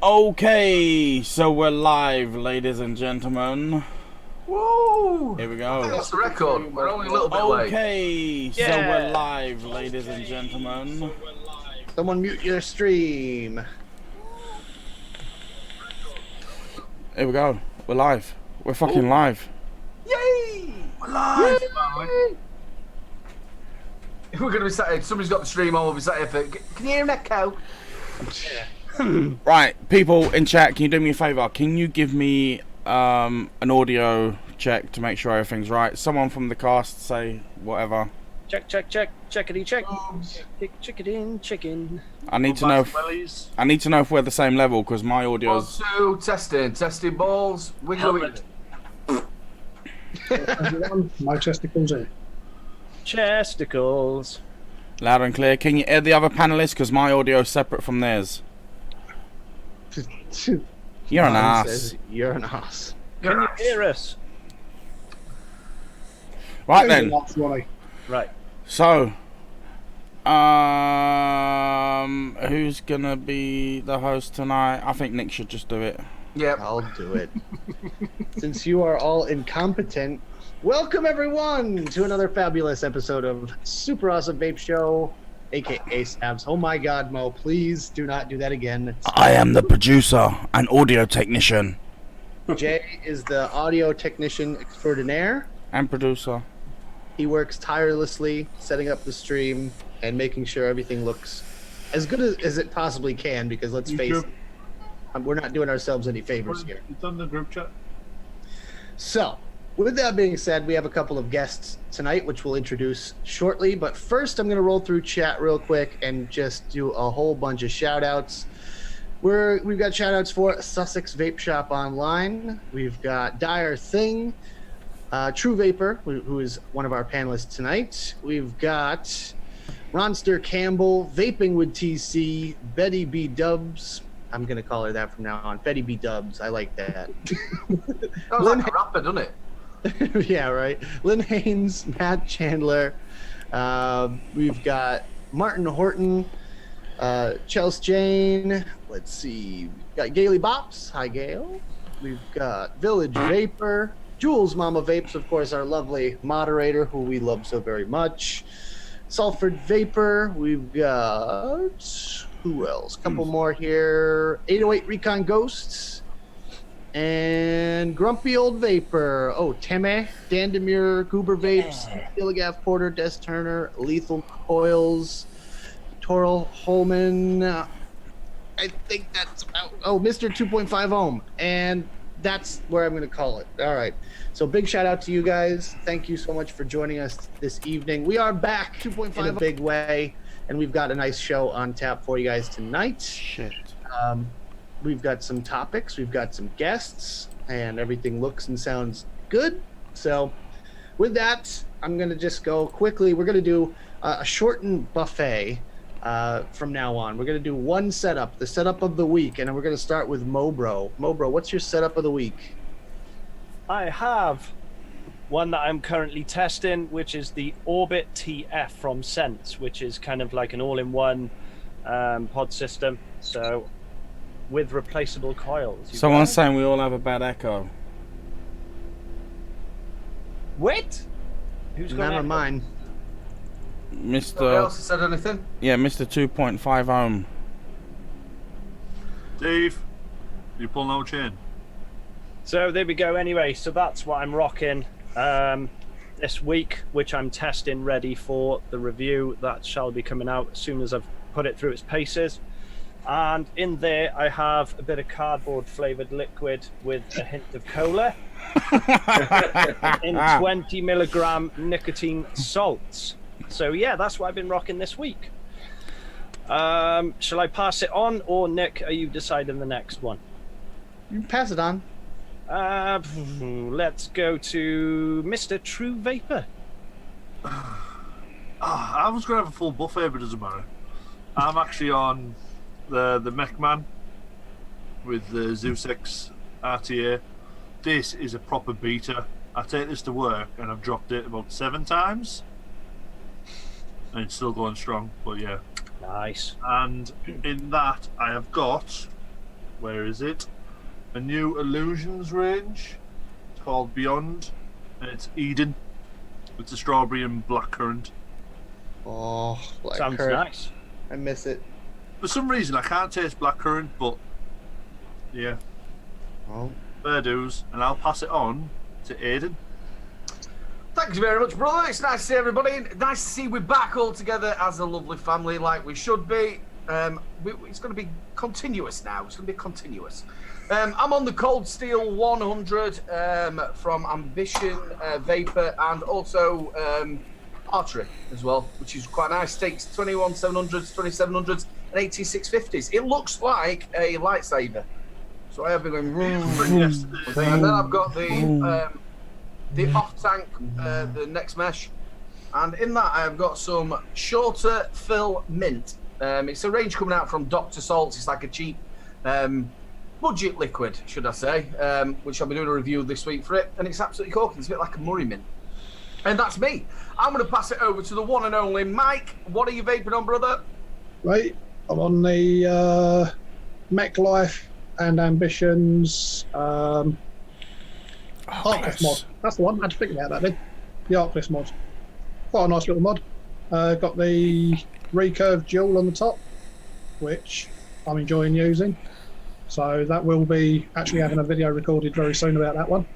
Okay, so we're live, ladies and gentlemen. Woo! Here we go. That's the record. We're only a little bit late. Okay, so we're live, ladies and gentlemen. Someone mute your stream. Here we go. We're live. We're fucking live. Yay! We're live! Yay! We're gonna be sat here. Somebody's got the stream on. We'll be sat here for. Can you hear an echo? Right, people in chat, can you do me a favour? Can you give me an audio check to make sure everything's right? Someone from the cast say whatever. Check, checkity check. Chicken, chicken. I need to know. If we're the same level because my audio's. 1, 2, testing balls. Wiggle it. My testicles in. Chesticles. Loud and clear. Can you hear the other panelists? Because my audio's separate from theirs. You're an ass. You're an ass. Can you hear us? Right then. Right. So, who's gonna be the host tonight? I think Nick should just do it. Yep. I'll do it. Since you are all incompetent, welcome everyone to another fabulous episode of Super Awesome Vape Show, aka SAVS. Oh my god, Mo, please do not do that again. I am the producer and audio technician. Jay is the audio technician extraordinaire. And producer. He works tirelessly setting up the stream and making sure everything looks as good as it possibly can, because let's face it, we're not doing ourselves any favors here. It's on the group chat. So, with that being said, we have a couple of guests tonight, which we'll introduce shortly. But first, I'm going to roll through chat real quick and just do a whole bunch of shout-outs. We've got shout-outs for Sussex Vape Shop Online. We've got Dire Thing, True Vapor, who is one of our panelists tonight. We've got Ronster Campbell, Vaping with TC, Betty B. Dubs. I'm going to call her that from now on. Betty B. Dubs. I like that. Sounds like a rapper, doesn't it? Yeah, right. Lynn Haynes, Matt Chandler. We've got Martin Horton, Chelsea Jane. Let's see. We've got Gailey Bops. Hi, Gail. We've got Village Vapor. Jules Mama Vapes, of course, our lovely moderator, who we love so very much. Salford Vapor. We've got... who else? A couple more here. 808 Recon Ghosts. And Grumpy Old Vapor. Oh, Teme, Dandemir, Goober Vapes, Illigaff Porter, Des Turner, Lethal Coils, Toril Holman. I think that's about... oh, Mr. 2.5 Ohm. And that's where I'm going to call it. All right. So big shout out to you guys. Thank you so much for joining us this evening. We are back 2.5 in a big way. And we've got a nice show on tap for you guys tonight. Shit. We've got some topics, we've got some guests, and everything looks and sounds good. So with that, I'm going to just go quickly. We're going to do a shortened buffet from now on. We're going to do one setup, the setup of the week, and we're going to start with Mobro. Mobro, what's your setup of the week? I have one that I'm currently testing, which is the Orbit TF from Sense, which is kind of like an all-in-one pod system. So with replaceable coils. Someone's saying we all have a bad echo. Wait! Who's got Never echo? mind. Nobody Mr. else has said anything? Yeah, Mr. 2.5 ohm. Dave, you pull no chain. So there we go. Anyway, so that's what I'm rocking this week, which I'm testing ready for the review that shall be coming out as soon as I've put it through its paces. And in there I have a bit of cardboard flavored liquid with a hint of cola in 20 milligram nicotine salts. So yeah, that's what I've been rocking this week. Shall I pass it on, or Nick, are you deciding the next one? You can pass it on. Let's go to Mr. True Vapor. I was going to have a full buffet, but it doesn't matter. I'm actually on the Mechman with the Zoo 6 RTA. This is a proper beater. I take this to work and I've dropped it about 7 times. And it's still going strong, but yeah. Nice. And in that, I have got where is it? A new Illusions range. It's called Beyond, and it's Eden. It's a strawberry and blackcurrant. Oh, Sounds blackcurrant. nice. I miss it. For some reason, I can't taste blackcurrant, but yeah, Oh, fair dues. And I'll pass it on to Aiden. Thank you very much, brother. It's nice to see everybody. Nice to see we're back all together as a lovely family, like we should be. It's going to be continuous now. It's going to be continuous. I'm on the Cold Steel 100 from Ambition, Vapor, and also Archery as well, which is quite nice. Takes 21-700s, 2700s, and 8650s. It looks like a lightsaber. So I have been going. Yes, And then I've got the off-tank, the next mesh, and in that I've got some shorter fill mint. It's a range coming out from Dr. Salts. It's like a cheap budget liquid, should I say, which I'll be doing a review this week for it, and it's absolutely corking. It's a bit like a Murray mint. And that's me. I'm going to pass it over to the one and only Mike. What are you vaping on, brother? Right, I'm on the Mech Life and Ambitions Arclist mod. That's the one. I had to think about that then. The Arclist mod. Quite a nice little mod. Got the recurve jewel on the top, which I'm enjoying using. So that will be actually having a video recorded very soon about that one.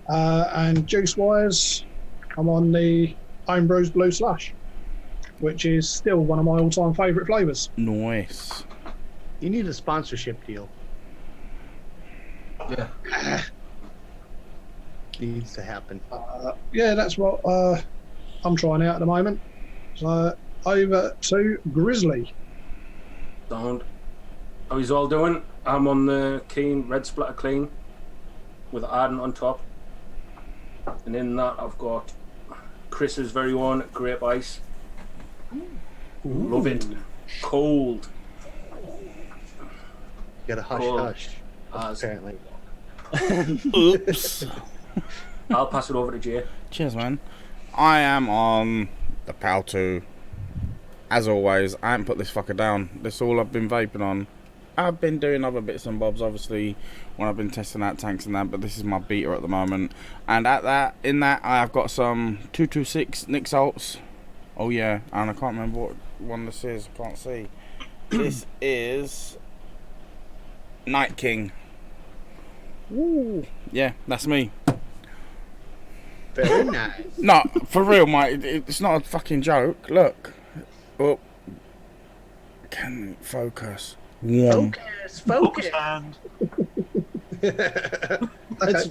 And juice wise, I'm on the Homebrews Blue Slush, which is still one of my all-time favourite flavours. Nice. you need a sponsorship deal. Yeah. Needs to happen. Yeah, that's what I'm trying out at the moment. So over to Grizzly. Sound. How is all doing? I'm on the Keen Red Splatter Clean with Ardent on top. And in that I've got Chris's very own Grape Ice. Love it. Cold. Got a hush Cool. hush. As Apparently. Oops. I'll pass it over to Jay. Cheers, man. I am on the PAL 2. As always, I haven't put this fucker down. This is all I've been vaping on. I've been doing other bits and bobs, obviously, when I've been testing out tanks and that, but this is my beta at the moment. And in that, I've got some 226 Nick Salts. Oh yeah, and I can't remember what one this is. I can't see. This is Night King. Woo. Yeah, that's me. Very nice. No, for real, mate. It's not a fucking joke. Look. Oh. Can focus. One. Focus. hand. It's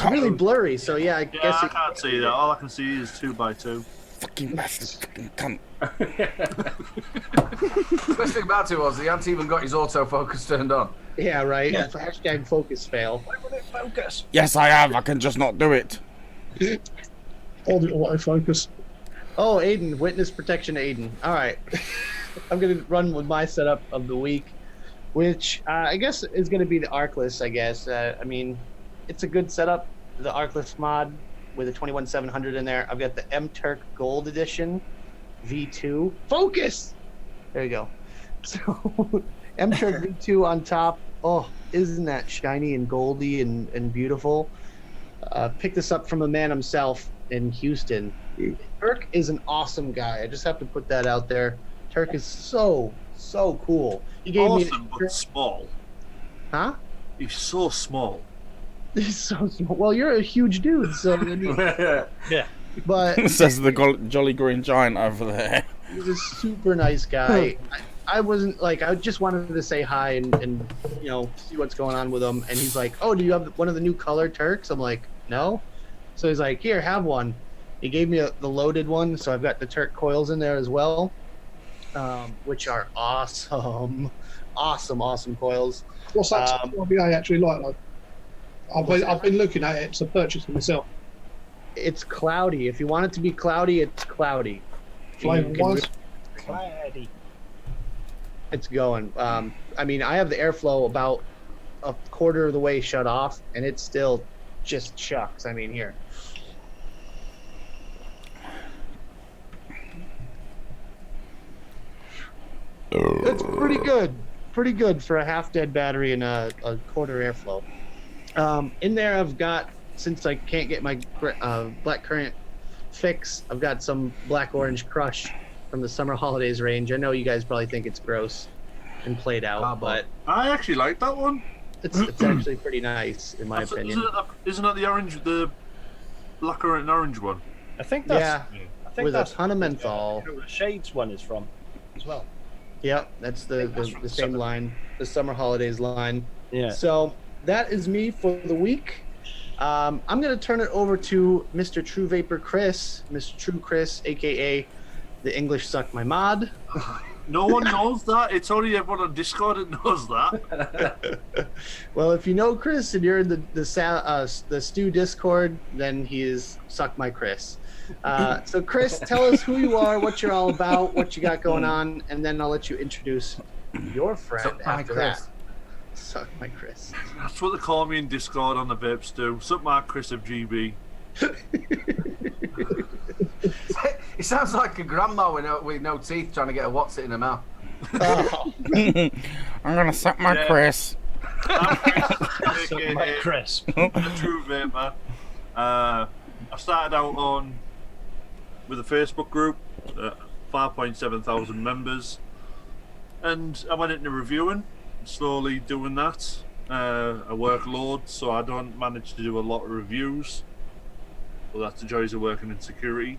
really blurry, so yeah, I Yeah, guess I can't see that. All I can see is 2x2. Fucking bastard. Fucking cunt. The best thing about it was he hadn't even got his autofocus turned on. yeah, right. Hashtag focus fail. Why would it focus? Yes, I have. I can just not do it. All the autofocus. Oh, Aiden, witness protection, Aiden. All right, I'm gonna run with my setup of the week, which I guess is gonna be the Arclist. I guess. I mean, it's a good setup. The Arclist mod with a 21700 in there. I've got the M Turk Gold Edition V2. Focus. There you go. So M Turk V2 on top. Oh, isn't that shiny and goldy and beautiful? Picked this up from a man himself in Houston. Turk is an awesome guy. I just have to put that out there. Turk is so cool. He gave Awesome, me, but small. huh? He's so small. He's so small. Well, you're a huge dude, so. Yeah. But Says the Jolly Green Giant over there. he's a super nice guy. I wasn't like, I just wanted to say hi and you know, see what's going on with him. And he's like, "Oh, do you have one of the new colored Turks?" I'm like, "No." So he's like, "Here, have one." He gave me the loaded one, so I've got the Turk coils in there as well, which are awesome, awesome coils. What's that RBA actually like? I've been looking at it to purchase it myself. It's cloudy. If you want it to be cloudy, it's cloudy. Flavour You can wise, Cloudy. It's going. I mean, I have the airflow about a quarter of the way shut off, and it still just chucks. I mean, here. It's pretty good. pretty good for a half-dead battery and a quarter airflow. In there, I've got, since I can't get my black currant fix, I've got some black orange crush from the Summer Holidays range. I know you guys probably think it's gross and played out, but I actually like that one. it's actually pretty nice in my opinion. Isn't that the orange, the black and orange one? I think that's. Yeah, I think with that's a ton of menthol. where the Shades one is from, as well. Yep, that's the same line, the Summer Holidays line. Yeah. So that is me for the week. I'm going to turn it over to Mr. True Vapor Chris, Mr. True Chris, aka the English Suck My Mod. No one knows that. It's only everyone on Discord that knows that. Well, if you know Chris and you're in the Stew Discord, then he is Suck My Chris. So Chris, tell us who you are, what you're all about, what you got going on, and then I'll let you introduce your friend Suck My after Chris. that. Suck My Chris. That's what they call me in Discord on the Vapes do. Suck my Chris of GB. It sounds like a grandma with no teeth trying to get a what's it in her mouth. Oh. I'm gonna suck my Chris. I'm Chris, Suck aka my Chris. the True Vapor. I started out with a Facebook group, 5.7 thousand members, and I went into reviewing, slowly doing that. I work loads, so I don't manage to do a lot of reviews. Well, that's the joys of working in security.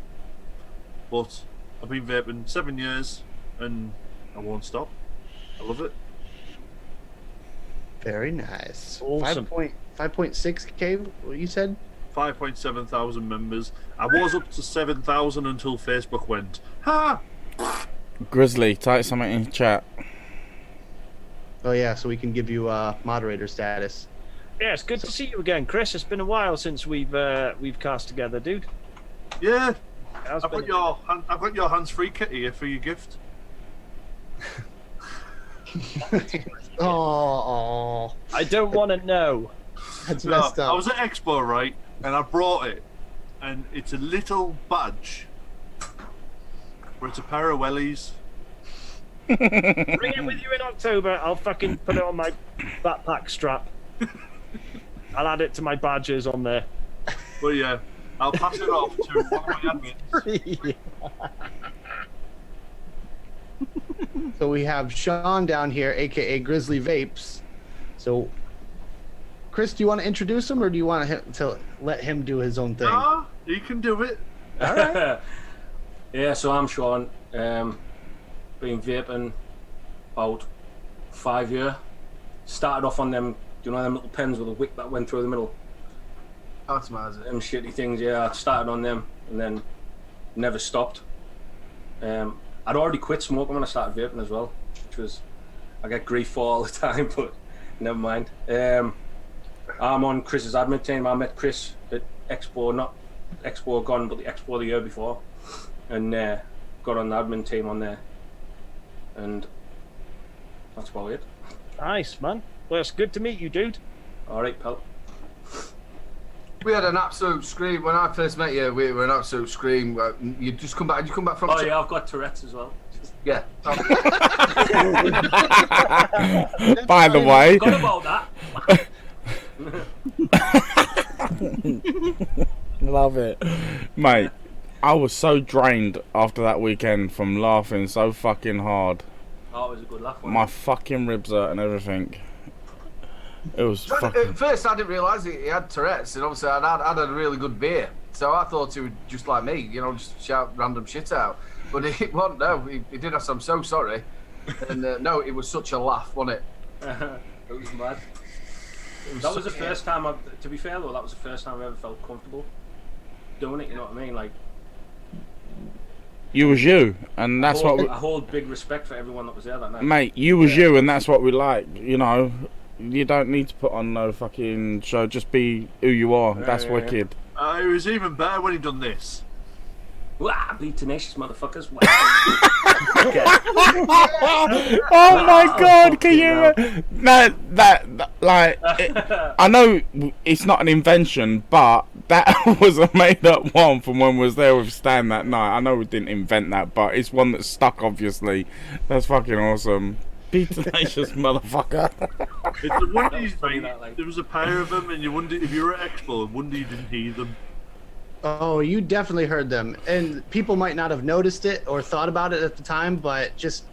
But I've been vaping 7 years, and I won't stop. I love it. Very nice. Awesome. 5.6K, what you said? 5.7 thousand members. I was up to 7,000 until Facebook went, ha! Grizzly, type something in chat. Oh yeah, so we can give you moderator status. Yeah, it's good to see you again, Chris. It's been a while since we've cast together, dude. Yeah, How's I've been- got your hands-free kit here for your gift. Oh, I don't want to know. that's No, messed I up. was at Expo, right, and I brought it, and it's a little badge where it's a pair of wellies. Bring it with you in October. I'll fucking put it on my backpack strap. I'll add it to my badges on there. But yeah, I'll pass it off to one of my admins. So we have Sean down here, aka Grizzly Vapes. So, Chris, do you want to introduce him, or do you want to let him do his own thing? Ah, you can do it. All right. Yeah, so I'm Sean. Been vaping about 5 years. Started off on them, you know, them little pens with a wick that went through the middle. That's mad. Them shitty things, yeah. I started on them and then never stopped. I'd already quit smoking when I started vaping as well, which was, I get grief for all the time, but never mind. I'm on Chris's admin team. I met Chris at Expo, not Expo gone, but the Expo the year before, and got on the admin team on there. And that's about it. Nice, man. Well, it's good to meet you, dude. All right, pal. We had an absolute scream when I first met you. We were an absolute scream. You just come back. You come back from. Oh yeah, I've got Tourette's as well. Yeah. By the way, Forgot about that. love it, mate. I was so drained after that weekend from laughing so fucking hard. Oh, it was a good laugh. My fucking ribs hurt and everything. It was fucking. At first, I didn't realise he had Tourette's, and obviously, I'd had a really good beer, so I thought he would just like me, you know, just shout random shit out. But he wasn't. No, he did. I'm so sorry. And no, it was such a laugh, wasn't it? It was mad. That was the first time. To be fair though, that was the first time I ever felt comfortable doing it. You know what I mean? Like, You was you, and that's what. I hold big respect for everyone that was there that night. Mate, you was you, and that's what we like. You know, you don't need to put on no fucking show. Just be who you are. That's yeah. wicked. It was even better when he done this. Wah, be tenacious, motherfuckers. Oh my god, can you? That like, I know it's not an invention, but that was a made-up one from when we was there with Stan that night. I know we didn't invent that, but it's one that stuck. Obviously, that's fucking awesome. Be tenacious, motherfucker. It's the wonder funny, mate. that, like. There was a pair of them, and you wonder if you were at Expo, wonder you didn't hear them. Oh, you definitely heard them, and people might not have noticed it or thought about it at the time, but just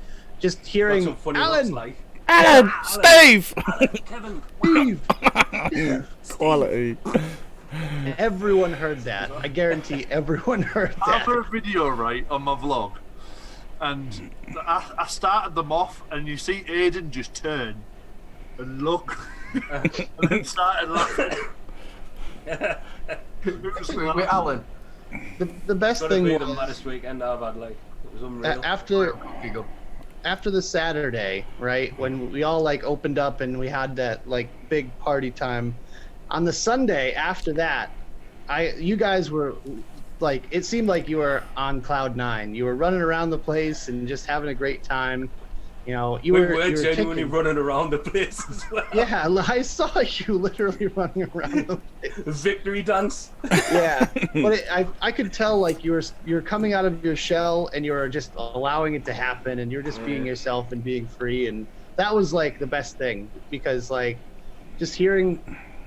Got hearing some funny Alan, looks like. Alan, Steve. Kevin. Steve, Quality. everyone heard that. I guarantee everyone heard I've that. got a video right on my vlog, and I started them off, and you see Aiden just turn and look, and then started laughing. It was Wait, Alan. The best Gotta thing be the was maddest weekend I've had. Like, it was unreal. after the Saturday, right, when we all like opened up and we had that like big party time. On the Sunday after that, you guys were like, it seemed like you were on cloud nine. You were running around the place and just having a great time. You know, you we were were genuinely kicking. running around the place as well. Yeah, I saw you literally running around the place. Victory dance. Yeah, but I could tell like you're coming out of your shell and you're just allowing it to happen and you're just being yourself and being free, and that was like the best thing, because like just hearing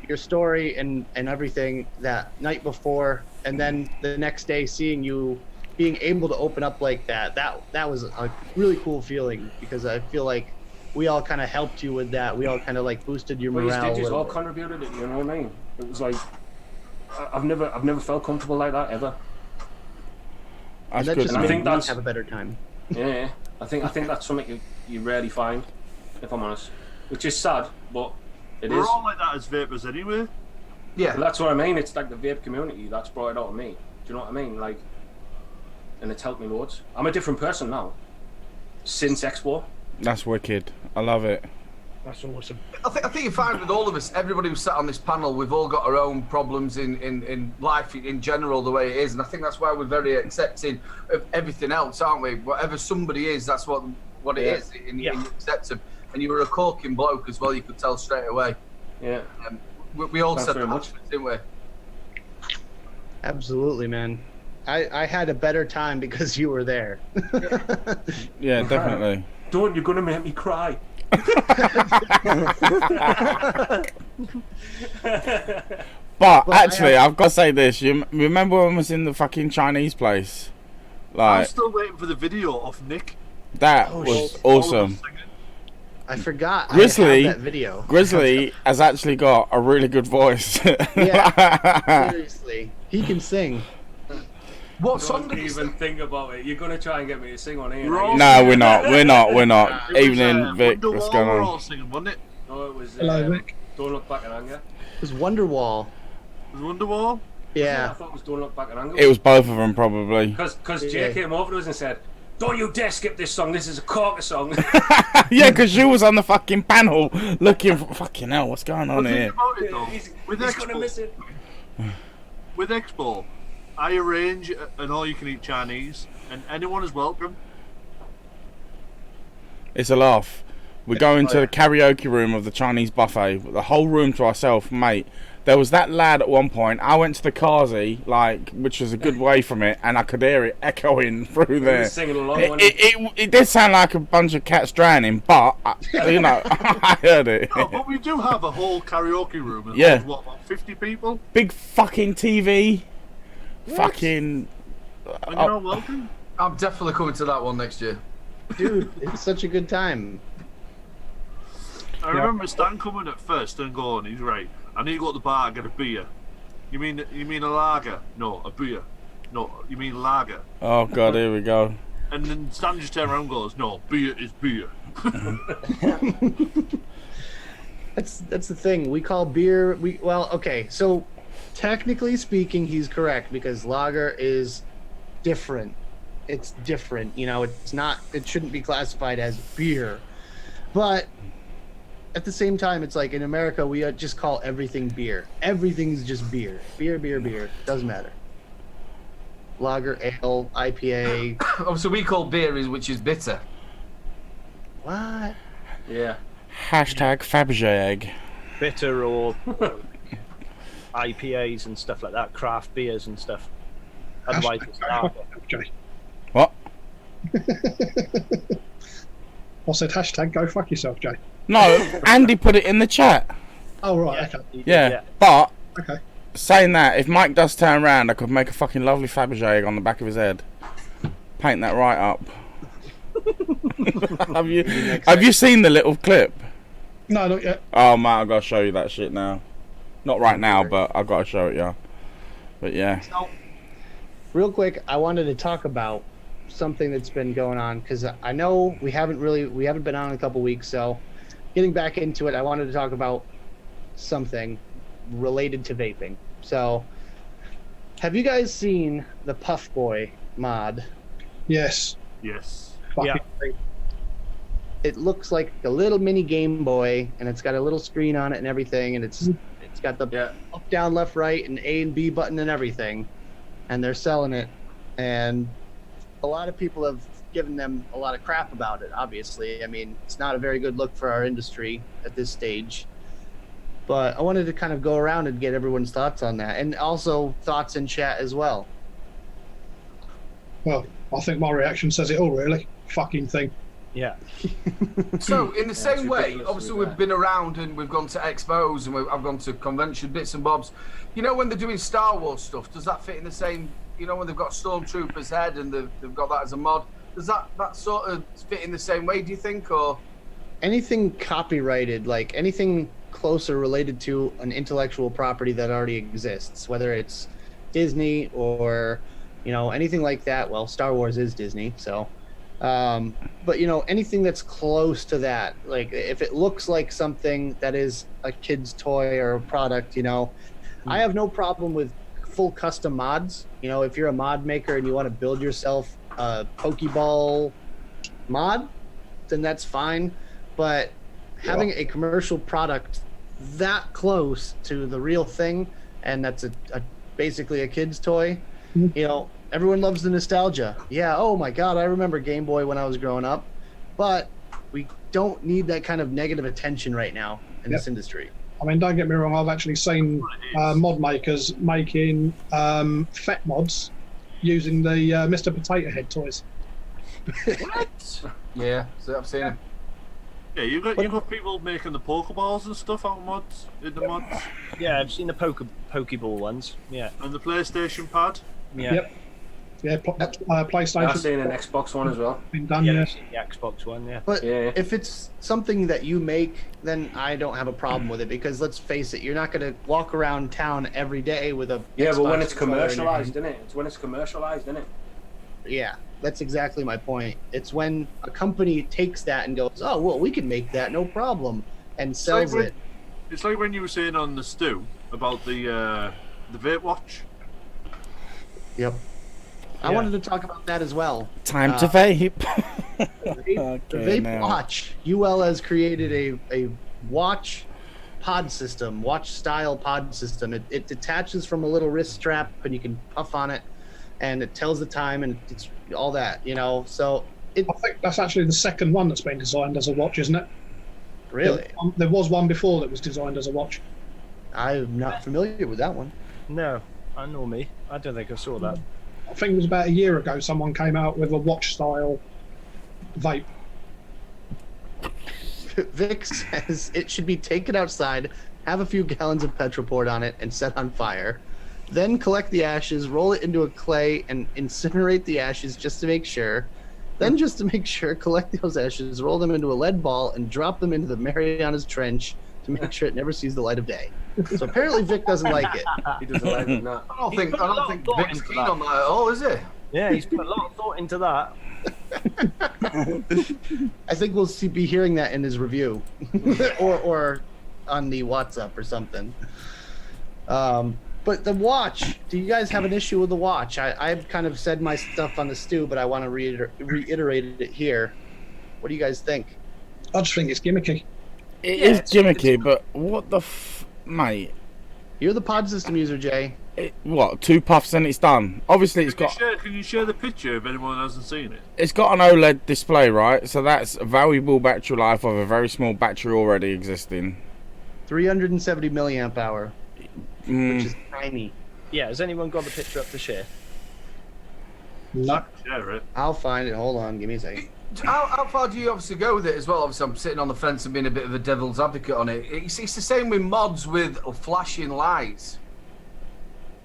your story and everything that night before, and then the next day seeing you being able to open up like that was a really cool feeling, because I feel like we all kind of helped you with that. We all kind of like boosted your Well, you morale. did a just little all bit. contributed it. You know what I mean? It was like I've never felt comfortable like that ever. And That's that good. just And I made think me that's- have a better time. Yeah, I think that's something you rarely find, if I'm honest. Which is sad, but it We're is. all like that as vapors anyway. Yeah. But that's what I mean. It's like the vape community that's brought it out of me. Do you know what I mean? Like, and it's helped me loads. I'm a different person now since Expo. That's wicked. I love it. That's awesome. I think you find with all of us, everybody who's sat on this panel, we've all got our own problems in life in general, the way it is, and I think that's why we're very accepting of everything else, aren't we? Whatever somebody is, that's what it is, and you accept them. And you were a corking bloke as well, you could tell straight away. Yeah. We all Thanks said very that, much. didn't we? Absolutely, man. I had a better time because you were there. Yeah, definitely. Don't, you're gonna make me cry. But Well, actually, I've got to say this. You remember when I was in the fucking Chinese place? I'm Like, still waiting for the video of Nick. that Oh, was shit. all of us awesome. singing. I forgot. Grizzly- I have that video. Grizzly has actually got a really good voice. Yeah. Seriously, he can sing. What song Don't did you even sing? think about it. You're gonna try and get me to sing on here. We're aren't all- you? No, we're not. We're not. We're not. It was, Evening, Vic. Wonderwall What's going we're on? all singing, wasn't it? No, it was. Hello, Vic. Don't look back in anger. It was Wonderwall. It was Wonderwall. I Yeah. thought it was Don't Look Back in Anger. It was both of them, probably. Because Yeah. Jay came over to us and said, "Don't you dare skip this song. This is a corker song." Yeah, because you was on the fucking panel looking for fucking hell. What's going on But think here? about it though. he's With gonna miss Expo, it. with Expo, I arrange an all-you-can-eat Chinese, and anyone is welcome. It's a laugh. We go into the karaoke room of the Chinese buffet, the whole room to ourselves, mate. There was that lad at one point. I went to the Kazi, like, which was a good way from it, and I could hear it echoing through He there. was singing along. It, wasn't he? it did sound like a bunch of cats drowning, but you know, I heard it. No, but we do have a whole karaoke room. And Yeah. there's, what, about 50 people? Big fucking TV, fucking. And you're all welcome. I'm definitely coming to that one next year. Dude, it's such a good time. I remember Stan coming at first and going, he's right. I need to go to the bar and get a beer. You mean a lager? No, a beer. No, you mean lager. Oh god, here we go. And then Stan just turns around and goes, no, beer is beer. That's the thing. We call beer. Okay. So technically speaking, he's correct, because lager is different. It's different. You know, it's not. It shouldn't be classified as beer, but at the same time, it's like in America we just call everything beer. Everything's just beer. Beer. Doesn't matter. Lager, ale, IPA. Oh, so we call beer which is bitter. What? Yeah. Hashtag Fabergé egg. Bitter or IPAs and stuff like that, craft beers and stuff. Otherwise, it's lager. Okay. What? I said hashtag go fuck yourself, Jay. No, Andy put it in the chat. Oh, right, okay. he did, Yeah, but Okay. saying that, if Mike does turn around, I could make a fucking lovely Fabergé egg on the back of his head. Paint that right up. have you seen the little clip? No, not yet. Oh man, I've got to show you that shit now. Not right now, but I've got to show it you. But yeah. So, real quick, I wanted to talk about something that's been going on because I know we haven't been on in a couple weeks. So, getting back into it, I wanted to talk about something related to vaping. So, have you guys seen the Puff Boy mod? Yes. Yes. Fucking Yeah. thing. It looks like a little mini Game Boy, and it's got a little screen on it and everything, and it's got the Yeah. up, down, left, right, and A and B button and everything, and they're selling it, and a lot of people have given them a lot of crap about it. Obviously, I mean, it's not a very good look for our industry at this stage. But I wanted to kind of go around and get everyone's thoughts on that, and also thoughts in chat as well. Well, I think my reaction says it all, really. Fucking thing. Yeah. So, in the same way, ridiculous obviously with we've been around and we've gone to expos and I've gone to convention bits and bobs. You know, when they're doing Star Wars stuff, does that fit in the same? You know, when they've got Stormtrooper's head and they've got that as a mod, does that sort of fit in the same way? Do you think, or Anything copyrighted, like anything closer related to an intellectual property that already exists, whether it's Disney or, you know, anything like that. Well, Star Wars is Disney, so. But, you know, anything that's close to that, like if it looks like something that is a kid's toy or a product, you know, I have no problem with full custom mods. You know, if you're a mod maker and you want to build yourself a Pokeball mod, then that's fine. But having a commercial product that close to the real thing, and that's basically a kid's toy, you know, everyone loves the nostalgia. Yeah, oh my God, I remember Game Boy when I was growing up. But we don't need that kind of negative attention right now in this industry. I mean, don't get me wrong, I've actually seen mod makers making FET mods using the Mr. Potato Head toys. what? Yeah, so I've seen it. Yeah, you got people making the Pokeballs and stuff out of mods in the mods, Yeah, I've seen the Pokeball ones. Yeah. and the PlayStation Pad. Yeah. Yep. Yeah, PlayStation. I've seen an Xbox one as well. Been done, Yeah, yeah. I've seen the Xbox one. Yeah. But Yeah. if it's something that you make, then I don't have a problem with it, because let's face it, you're not going to walk around town every day with a Yeah, but when Xbox it's controller in your commercialized, hand. isn't it? It's when it's commercialized, isn't it? Yeah, that's exactly my point. It's when a company takes that and goes, oh, well, we can make that, no problem, and sells when- it. It's like when you were saying on the stew about the Vape Watch. Yep. I Yeah. wanted to talk about that as well. Time to vape. The Okay, Vape now. Watch. UL has created a watch pod system, watch style pod system. It detaches from a little wrist strap, and you can puff on it, and it tells the time, and it's all that, you know. So it I think that's actually the second one that's been designed as a watch, isn't it? really, There was one before that was designed as a watch. I'm not familiar with that one. No, I know me. I don't think I saw that. I think it was about a year ago someone came out with a watch style vape. Vic says it should be taken outside, have a few gallons of petrol poured on it, and set on fire. Then collect the ashes, roll it into a clay, and incinerate the ashes just to make sure. Then, just to make sure, collect those ashes, roll them into a lead ball, and drop them into the Marianas Trench to make sure it never sees the light of day. So apparently Vic doesn't like it. He doesn't like it, no. I don't He's think put a lot of thought Vic's into keen that. on that at all, is he? Yeah, he's put a lot of thought into that. I think we'll be hearing that in his review, or on the WhatsApp or something. But the watch, do you guys have an issue with the watch? I've kind of said my stuff on the stew, but I want to reiterate it here. What do you guys think? I just think it's gimmicky. It Yeah, is it's- gimmicky, but what the mate? You're the pod system user, Jay. What? 2 puffs and it's done. Obviously, it's got Can you share the picture if anyone hasn't seen it? it's got an OLED display, right? So that's a valuable battery life of a very small battery already existing. 370 milliamp hour, which is Mm, tiny. Yeah, has anyone got the picture up to share? Yeah, you got to share the picture if anyone hasn't seen it. It's No. Share it. I'll find it. Hold on, give me a second. How far do you obviously go with it as well? Obviously, I'm sitting on the fence and being a bit of a devil's advocate on it. It's the same with mods with flashing lights.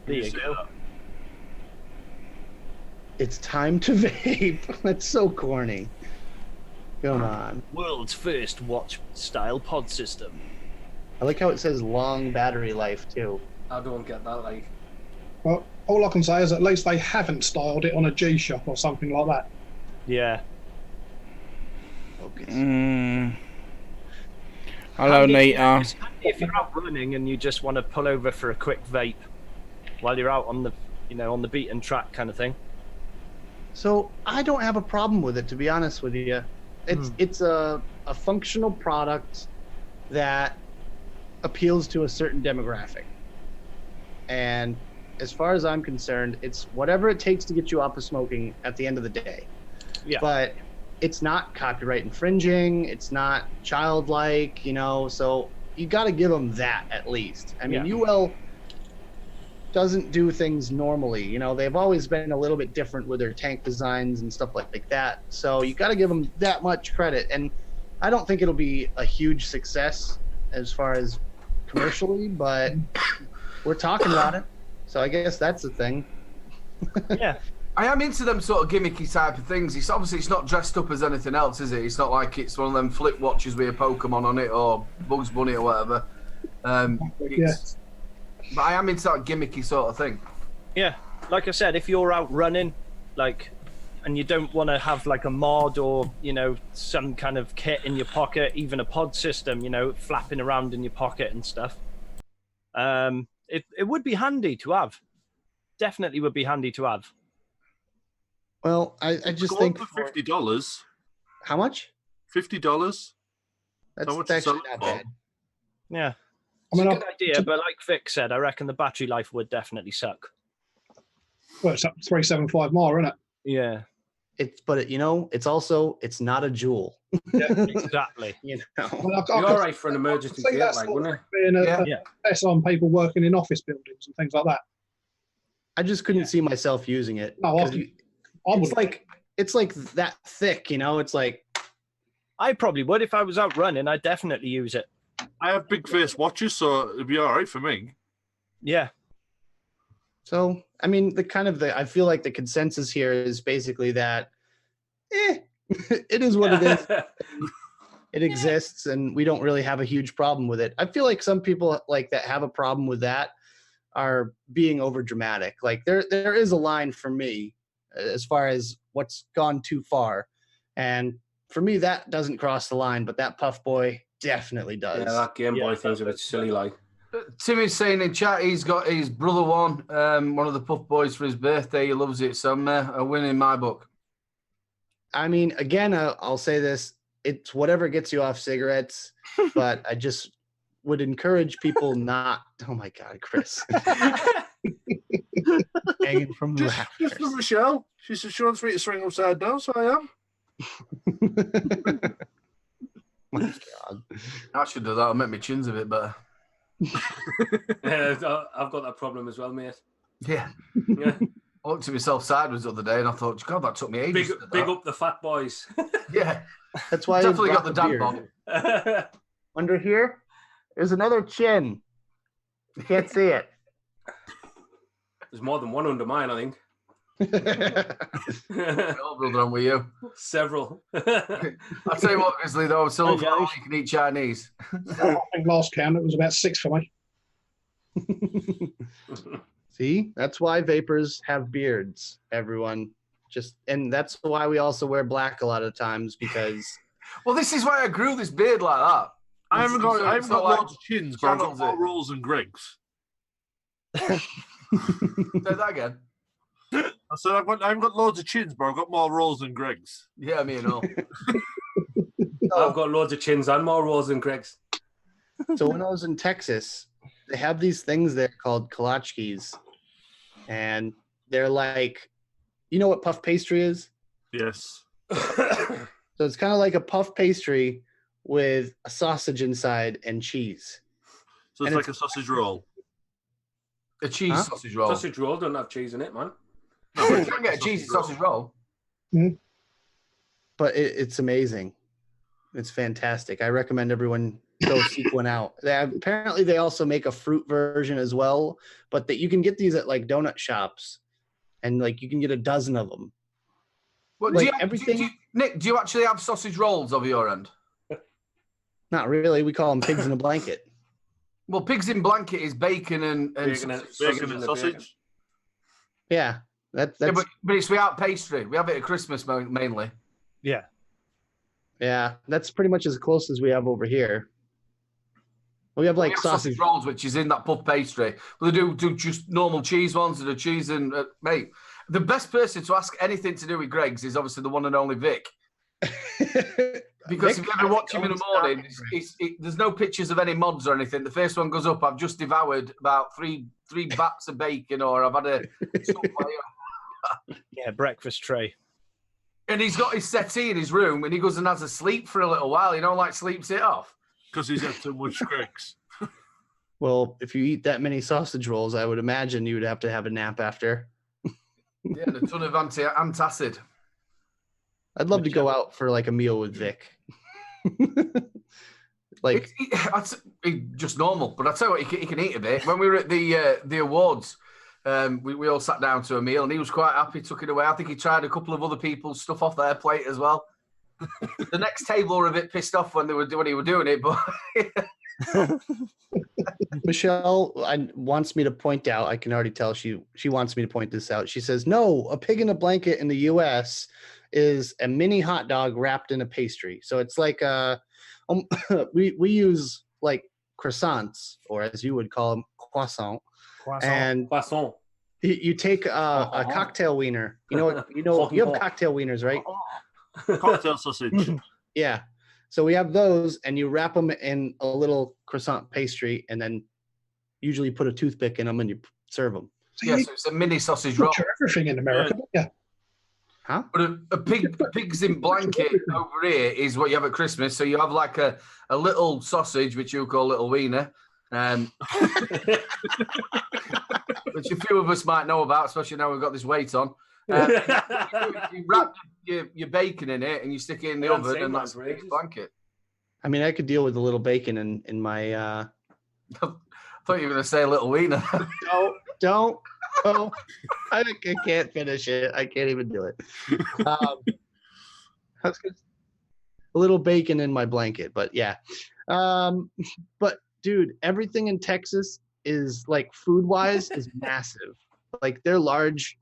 There you go. It's time to vape. That's so corny. Come on. World's first watch-style pod system. I like how it says long battery life too. I don't get that. Like, Well, all I can say is at least they haven't styled it on a G-Shock or something like that. Yeah. Focus. Hello, Handy- Nita. it's handy if you're out running and you just want to pull over for a quick vape while you're out on the, on the beaten track kind of thing. So I don't have a problem with it, to be honest with you. It's a functional product that appeals to a certain demographic. And as far as I'm concerned, it's whatever it takes to get you off of smoking at the end of the day. Yeah. But it's not copyright infringing. It's not childlike, so you got to give them that at least. I mean, Yeah. UL doesn't do things normally. They've always been a little bit different with their tank designs and stuff like that. So you got to give them that much credit. And I don't think it'll be a huge success as far as commercially, but we're talking about it. So I guess that's the thing. Yeah. I am into them sort of gimmicky type of things. It's not dressed up as anything else, is it? It's not like it's one of them flip watches with a Pokemon on it or Bugs Bunny or whatever. But I am into that gimmicky sort of thing. Yeah. Like I said, if you're out running, and you don't want to have like a mod or, some kind of kit in your pocket, even a pod system, flapping around in your pocket and stuff. It would be handy to have. Definitely would be handy to have. Well, I just Go think on for $50. how much? $50. That's much is actually that not for? bad. Yeah. I mean, It's a good idea, but like Vic said, I reckon the battery life would definitely suck. well, it's up 375 more, isn't it? Yeah. It's not a jewel. Exactly. Well, you're all right for an emergency see kit, that's like, sort wouldn't it? being a Yeah. test on people working in office buildings and things like that. I just couldn't see myself using it. No, 'cause I it's would. like that thick, it's like I probably would if I was out running. I'd definitely use it. I have big face watches, so it'd be all right for me. Yeah. so. I mean, I feel like the consensus here is basically that, it is what it is. It exists, and we don't really have a huge problem with it. I feel like some people like that have a problem with that are being over dramatic. Like there is a line for me as far as what's gone too far, and for me that doesn't cross the line, but that Puff Boy definitely does. Yeah, that Game Boy thing's a bit silly, like. Timmy's saying in chat he's got his brother one of the Puff Boys for his birthday. He loves it. So a win in my book. I mean, again, I'll say this: it's whatever gets you off cigarettes, but I just would encourage people not. Oh my God, Chris! Hanging from the Just for Michelle. She said she wants me to swing upside down, so I am. My God. I should do that. I'll make my chins a bit better. I've got that problem as well, mate. Yeah. Yeah. I looked at myself sideways the other day and I thought, God, that took me ages. Big up the fat boys. Yeah. That's why I Definitely got brought the damp beard. on. Under here, there's another chin. You can't see it. There's more than one under mine, I think. No, brother, I'm with you. Several. I'll tell you what, Grizzly, though, still up for all you can eat Chinese. I think last count it was about 6 for me. See, that's why vapors have beards, everyone. And that's why we also wear black a lot of times, because Well, this is why I grew this beard like that. I haven't got It's not like loads of chins, but I've got channels more it. rolls and Greggs. Say that again. I said I haven't got loads of chins, but I've got more rolls than Greggs. Yeah, me and all. I've got loads of chins and more rolls than Greg's. so when I was in Texas, they have these things there called kolachkis, and they're like, you know what puff pastry is? Yes. So it's kind of like a puff pastry with a sausage inside and cheese. So it's And like a sausage roll. A cheese Huh? sausage roll. Sausage roll don't have cheese in it, man. No, you can get a cheesy sausage roll. But it's amazing. It's fantastic. I recommend everyone go seek one out. Apparently, they also make a fruit version as well, but that you can get these at like donut shops, and like you can get a dozen of them. Well, Like, everything. Nick, do you actually have sausage rolls over your end? Not really. We call them pigs in a blanket. Well, pigs in blanket is bacon and Bacon and sausage. Yeah, that's yeah, but it's without pastry. We have it at Christmas mainly. Yeah. yeah, that's pretty much as close as we have over here. We have like We have sausage. rolls, which is in that puff pastry. But they do just normal cheese ones. They do cheese and mate. The best person to ask anything to do with Greg's is obviously the one and only Vic. Because if you ever watch him in the morning, there's no pictures of any mods or anything. The first one goes up, I've just devoured about three bats of bacon, or I've had a Yeah, breakfast tray. and he's got his settee in his room, and he goes and has a sleep for a little while. You know, like sleeps it off. Because he's had too much Greg's. Well, if you eat that many sausage rolls, I would imagine you would have to have a nap after. Yeah, and a ton of antacid. I'd love to go out for like a meal with Vic. Like It's just normal, but I tell you what, he can eat a bit. When we were at the awards, we all sat down to a meal, and he was quite happy. Took it away. I think he tried a couple of other people's stuff off their plate as well. The next table were a bit pissed off when he were doing it, but Michelle wants me to point out, I can already tell she wants me to point this out. She says, no, a pig in a blanket in the US is a mini hot dog wrapped in a pastry. So it's like we use like croissants, or as you would call them, croissant. And Croissant. you take a cocktail wiener. You have cocktail wieners, right? Cocktail sausage. Yeah. So we have those, and you wrap them in a little croissant pastry, and then usually put a toothpick in them, and you serve them. yeah, so it's a mini sausage roll. Butcher everything in America, don't you? Huh? But a pig's in blanket over here is what you have at Christmas. So you have like a little sausage, which you call little wiener, which a few of us might know about, especially now we've got this weight on. You wrap your bacon in it and you stick it in the oven, and that's a pig's blanket. I mean, I could deal with a little bacon in my. I thought you were going to say a little wiener. Don't. Oh, I can't finish it. I can't even do it. A little bacon in my blanket, but yeah. But dude, everything in Texas is like food-wise is massive. Like their large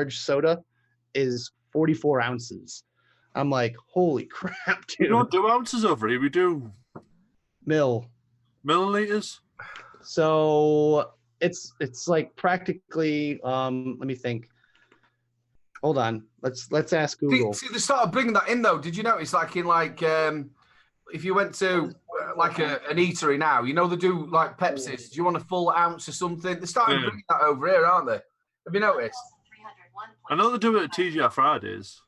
soda is 44 ounces. I'm like, holy crap, dude. We don't do ounces over here. We do milliliters. So it's like practically. Let me think. Hold on. Let's ask Google. See, they started bringing that in though. Did you notice? Like in if you went to like an eatery now, they do like Pepsis. Do you want a full ounce or something? They started bringing that over here, aren't they? Have you noticed? I know they do it at TGI Fridays.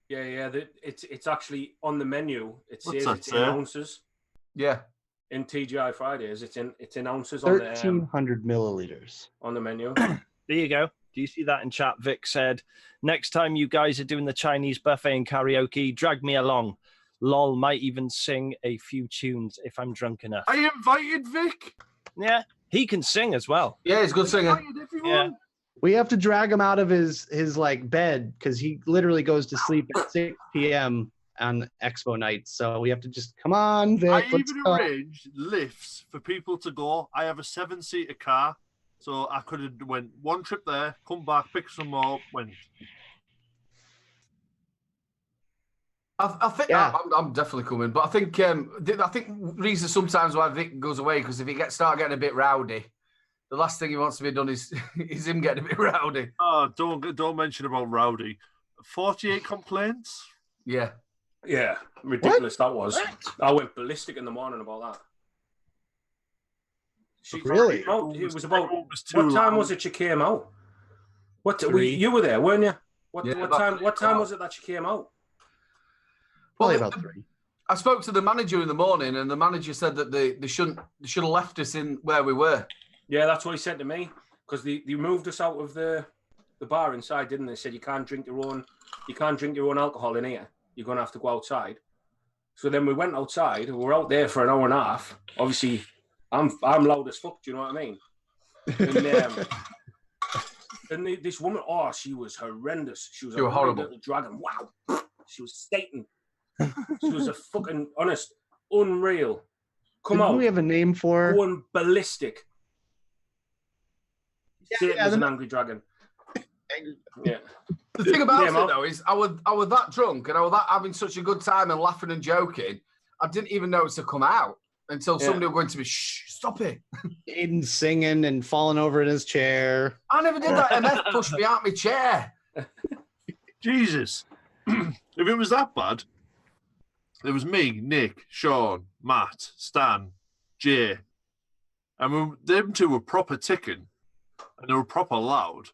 Yeah. It's actually on the menu. It says What's it's that in say? ounces. Yeah. In TGI Fridays, it's in ounces on the 1,300 milliliters on the menu. There you go. Do you see that in chat? Vic said, next time you guys are doing the Chinese buffet and karaoke, drag me along. Lol, might even sing a few tunes if I'm drunk enough. I invited Vic. Yeah, he can sing as well. Yeah, he's a good singer. Yeah. We have to drag him out of his like bed because he literally goes to sleep at 6 p.m. on Expo nights. So we have to just come on, Vic. I let's even go. arranged lifts for people to go. I have a 7-seater car, so I could have went one trip there, come back, pick some more, went. I think I'm definitely coming, but I think reason sometimes why Vic goes away because if he start getting a bit rowdy, the last thing he wants to be done is him getting a bit rowdy. Oh, don't mention about rowdy. 48 complaints. Yeah. Yeah, ridiculous that was. I went ballistic in the morning about that. Really? It was about too what time loud. was it you came out? You were there, weren't you? What time was it that you came out? Probably Well, about 3. I spoke to the manager in the morning, and the manager said that they should have left us in where we were. Yeah, that's what he said to me because they moved us out of the the bar inside, didn't they? Said you can't drink your own alcohol in here. You're gonna have to go outside. So then we went outside. We were out there for an hour and a half. Obviously, I'm loud as fuck. Do you know what I mean? And this woman, she was horrendous. She was a horrible little dragon. Wow, she was Satan. She was a fucking honest, unreal. Didn't we have a name for her? Going ballistic. Satan was an angry dragon. Yeah. The thing about it though is I was that drunk and I was that having such a good time and laughing and joking. I didn't even notice to come out until somebody was going to me, shh, stop it. Aiden singing and falling over in his chair. I never did that. MF pushed me out my chair. Jesus. If it was that bad, there was me, Nick, Sean, Matt, Stan, Jay. And them two were proper ticking. And they were proper loud.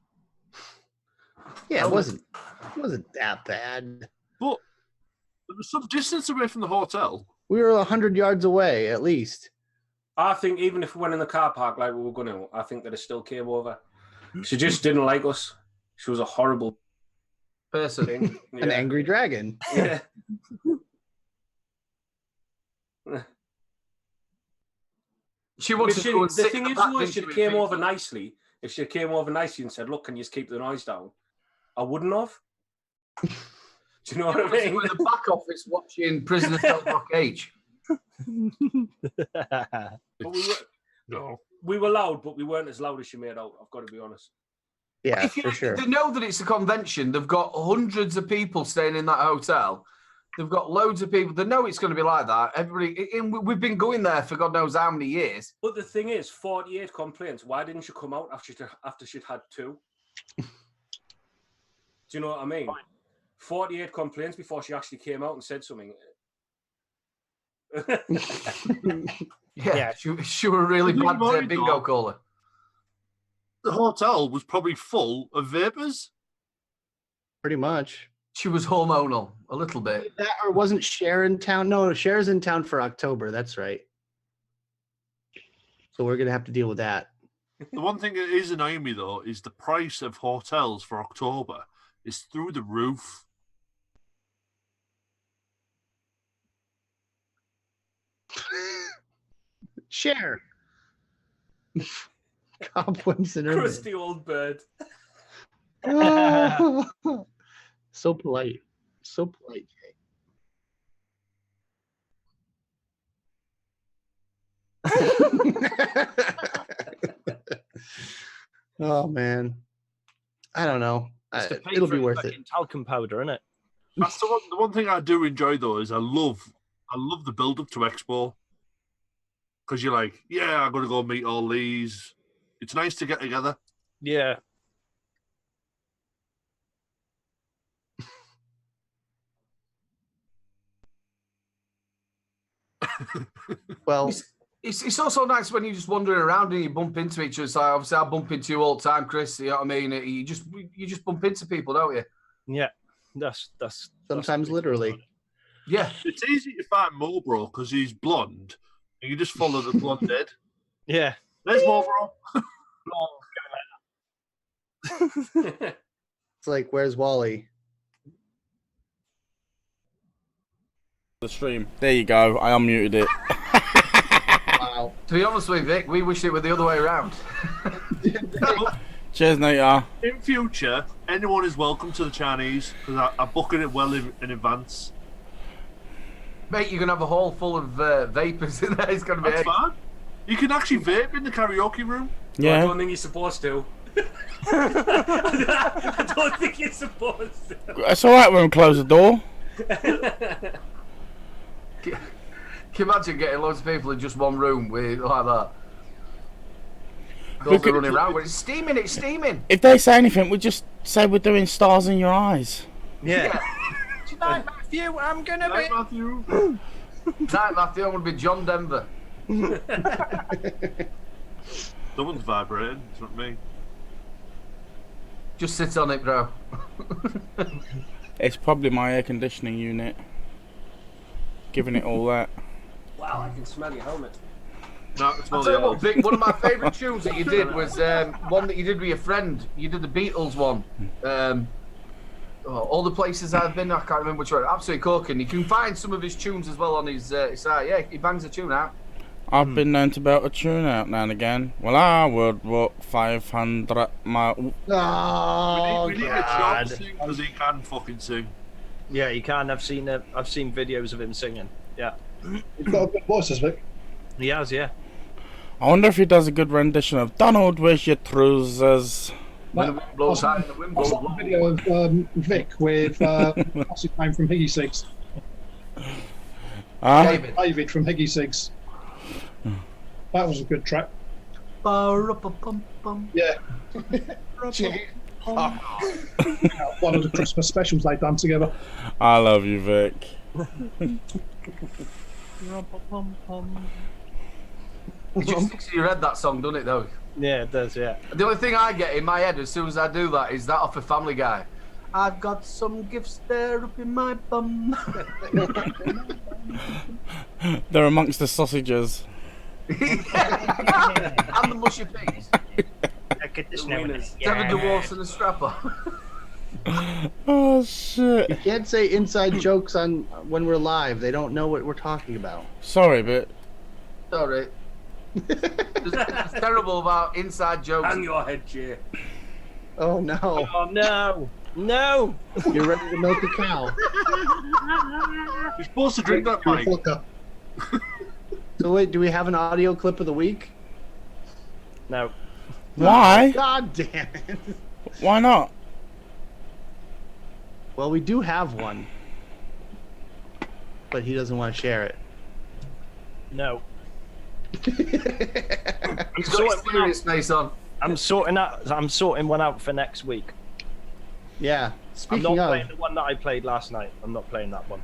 Yeah, it wasn't that bad. But there was some distance away from the hotel. We were 100 yards away, at least. I think even if we went in the car park like we were going to, I think that it still came over. She just didn't like us. She was a horrible person. An angry dragon. Yeah. She wanted to go and the sit thing is, back, if she came over nicely, and said, "Look, can you just keep the noise down?" I wouldn't have. Do you know what I mean? We're in the back office watching Prisoner Cell Block H. But we were loud, but we weren't as loud as she made out. I've got to be honest. Yeah, for sure. They know that it's a convention. They've got hundreds of people staying in that hotel. They've got loads of people. They know it's going to be like that. Everybody, we've been going there for God knows how many years. But the thing is, 48 complaints. Why didn't she come out after she'd had 2? Do you know what I mean? 48 complaints before she actually came out and said something. Yeah, she were really bad bingo caller. The hotel was probably full of vapors. Pretty much. She was hormonal a little bit. That or wasn't Cher in town? No, Cher's in town for October. That's right. So we're gonna have to deal with that. The one thing that is annoying me though is the price of hotels for October is through the roof. Cher. Cobwebs in her Crusty old bird. So polite. So polite, Jay. Oh, man. I don't know. It'll be worth it. Talcum powder, isn't it? That's the one thing I do enjoy though is I love the build up to Expo. Because you're like, yeah, I'm gonna go meet all these. It's nice to get together. Yeah. Well, it's also nice when you're just wandering around and you bump into each other. So obviously, I bump into you all the time, Chris. You know what I mean? You just bump into people, don't you? Yeah, that's sometimes literally. Yeah, it's easy to find Marlboro because he's blonde, and you just follow the blonde head. Yeah, there's Marlboro. It's like, where's Wally? The stream. There you go. I unmuted it. Wow. To be honest with you, Vic, we wish it were the other way around. Cheers, Nate. In future, anyone is welcome to the Chinese because I'm booking it well in advance. Mate, you're going to have a hall full of vapors in there. It's going to be fine. You can actually vape in the karaoke room. Yeah. I don't think you're supposed to. I don't think you're supposed to. It's alright when we close the door. Can you imagine getting loads of people in just one room with like that? Girls are running around with it's steaming. If they say anything, we just say we're doing Stars in Your Eyes. Yeah. Tonight, Matthew, I'm gonna Night, be. Matthew. Tonight, Matthew, I'm gonna be John Denver. Someone's vibrating. It's not me. Just sit on it, bro. It's probably my air conditioning unit. Giving it all that. Wow, I can smell your helmet. No, it's I'll more tell you the what, Vic, one of my favourite tunes that you did was one that you did with your friend. You did the Beatles one. All the places I've been, I can't remember which one. Absolutely corking. You can find some of his tunes as well on his site. Yeah, he bangs a tune out. I've been known to belt a tune out now and again. Well, I would walk 500 miles. Oh, we need a job sing because he can fucking sing. Yeah, you can. I've seen videos of him singing. Yeah, He's got a good voice, this Vic. he has. Yeah. I wonder if he does a good rendition of Donald, where's your trousers? When the wind blows high and the wind I blows saw a low. video of Vic with what's his name from Higgy Sigs. David. David from Higgy Sigs. That was a good track. Ba-rum-pum-pum-pum. Yeah, Oh, one of the Christmas specials they've done together. I love you, Vic. it just sticks in your head, that song, doesn't it, though? Yeah, it does. Yeah. The only thing I get in my head as soon as I do that is that off a Family Guy. I've got some gifts there up in my bum. They're amongst the sausages. And the mushy peas. Seven dwarfs and a strapper. Oh, shit. you can't say inside jokes on when we're live. They don't know what we're talking about. Sorry, but Sorry. It's terrible about inside jokes. Hang your head, Jay. Oh no! Oh no! No! You're ready to milk a cow. You're supposed to drink that, You're a Mike. fucker. So wait, do we have an audio clip of the week? No. why? God damn it! Why not? Well, we do have one, but he doesn't want to share it. No. He's got his serious face on. I'm sorting one out for next week. Yeah. I'm Speaking not of, playing the one that I played last night. I'm not playing that one.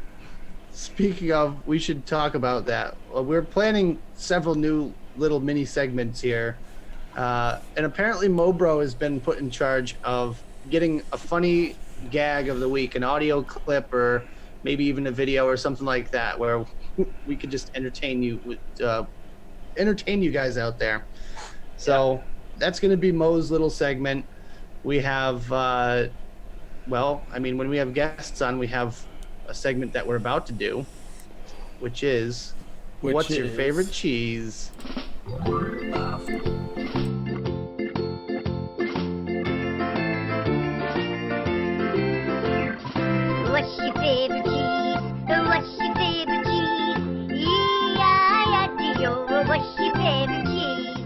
we should talk about that. We're planning several new little mini segments here, and apparently Mobro has been put in charge of getting a funny gag of the week, an audio clip, or maybe even a video or something like that, where we could just entertain you guys out there. So that's going to be Mo's little segment. We have, well, I mean, when we have guests on, we have a segment that we're about to do, which is, what's your favorite cheese? What's your favorite cheese? What's your favorite cheese? E-I-I-D-O. What's your favorite cheese?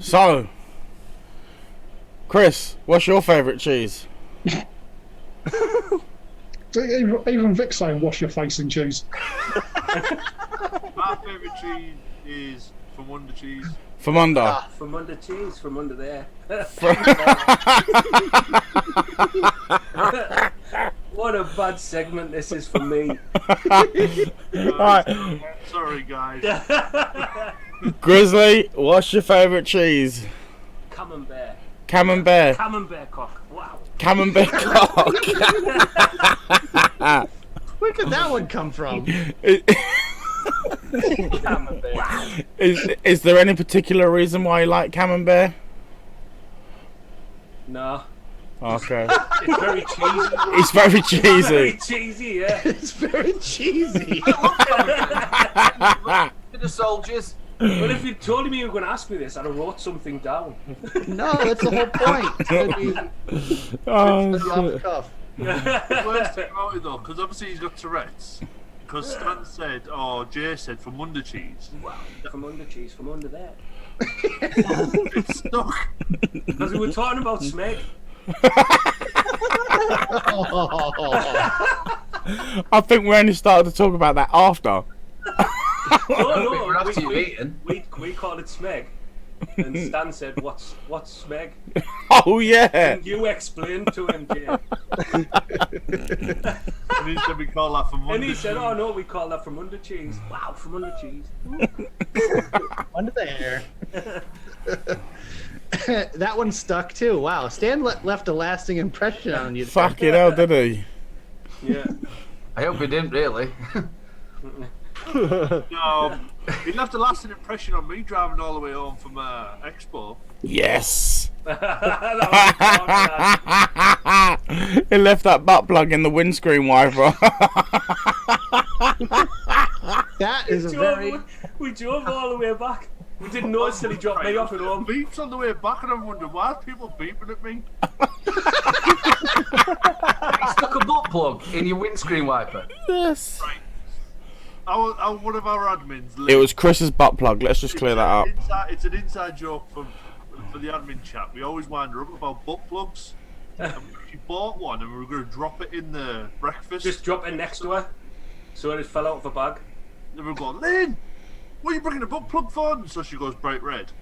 So, Chris, what's your favourite cheese? Even Vic saying, "Wash your face in cheese." My favourite cheese is from Wonder Cheese. From under. From under cheese, from under there. What a bad segment this is for me. Alright, Sorry, guys. Grizzly, what's your favourite cheese? Camembert. Camembert. Camembert cock. Wow. Camembert cock. Where could that one come from? Camembert. Is there any particular reason why you like Camembert? No. Okay. It's very cheesy. It's very Very cheesy. cheesy, yeah. It's very cheesy. To the soldiers. But if you told me you were going to ask me this, I'd have wrote something down. No, that's the whole point. It's gonna be Oh, off the shit. cuff. The worst thing about it though, because obviously he's got Tourette's. Because Stan said, or Jay said, from Wonder Cheese. Wow. From under cheese, from under there. It's stuck. Because we were talking about Smeg. I think we only started to talk about that after. No, We're after you've eaten. we called it Smeg. And Stan said, what's Smeg? Oh, yeah. And you explained to him, Jay. And he said we call that from Wonder And he said, Cheese. oh no, we call that from under cheese. Wow, from under cheese. Under the hair. That one stuck too. Wow, Stan left a lasting impression on you. Fucking hell, did he? Yeah. I hope he didn't really. No, he left a lasting impression on me driving all the way home from Expo. Yes. That was He left that butt plug in the windscreen wiper. That is a very. we drove all the way back. We didn't notice till he dropped me off at home. Beeps on the way back, and I'm wondering why are people beeping at me? He stuck a butt plug in your windscreen wiper. Yes. One of our admins. It was Chris's butt plug. Let's just clear that up. It's an inside joke for the admin chat. We always wind her up about butt plugs. And she bought one, and we were going to drop it in the breakfast. Just drop it next to her, so it fell out of the bag. And we were going, Lynn, what are you bringing a butt plug for? And so she goes bright red.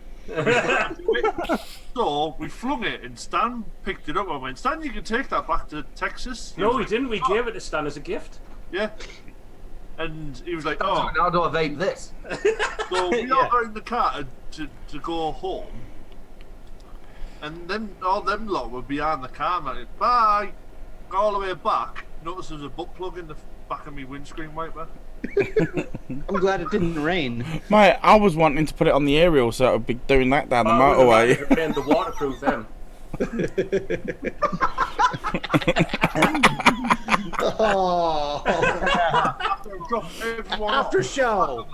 So we flung it, and Stan picked it up. I went, Stan, you can take that back to Texas. No, we didn't. We gave it to Stan as a gift. Yeah. And he was like, Oh, oh. how do I vape this? So we all got in the car to go home. And then all them lot were behind the car, and I went, bye. Go all the way back. Noticed there was a butt plug in the back of my windscreen wiper. I'm glad it didn't rain. Mate, I was wanting to put it on the aerial so it would be doing that down the motorway. And the waterproof them. Oh, after show.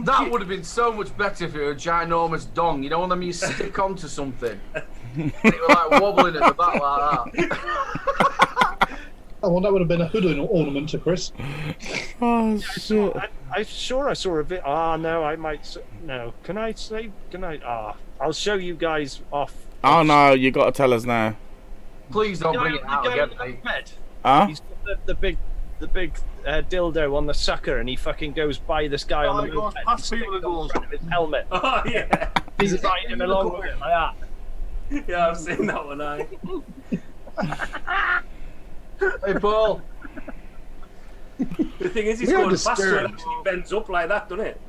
That would have been so much better if it were a ginormous dong. You know, when you stick onto something. And it were like wobbling at the back like that. Oh, well, that would have been a hood ornament to Chris. Oh, shit. I'm sure I saw a bit. Ah, no, I might. No, can I say? Can I? Ah, I'll show you guys off. Oh, no, you got to tell us now. Please don't bring it out again, on the mate. bed. Huh? He's got the big dildo on the sucker, and he fucking goes by this guy on the he goes moped. past He people and sticks it on goes, the front of his helmet. Oh yeah. He's riding along with it like that. Yeah, I've seen that one. Hey, Paul. The thing is, he's We are going faster disturbed. and actually bends up like that, doesn't it?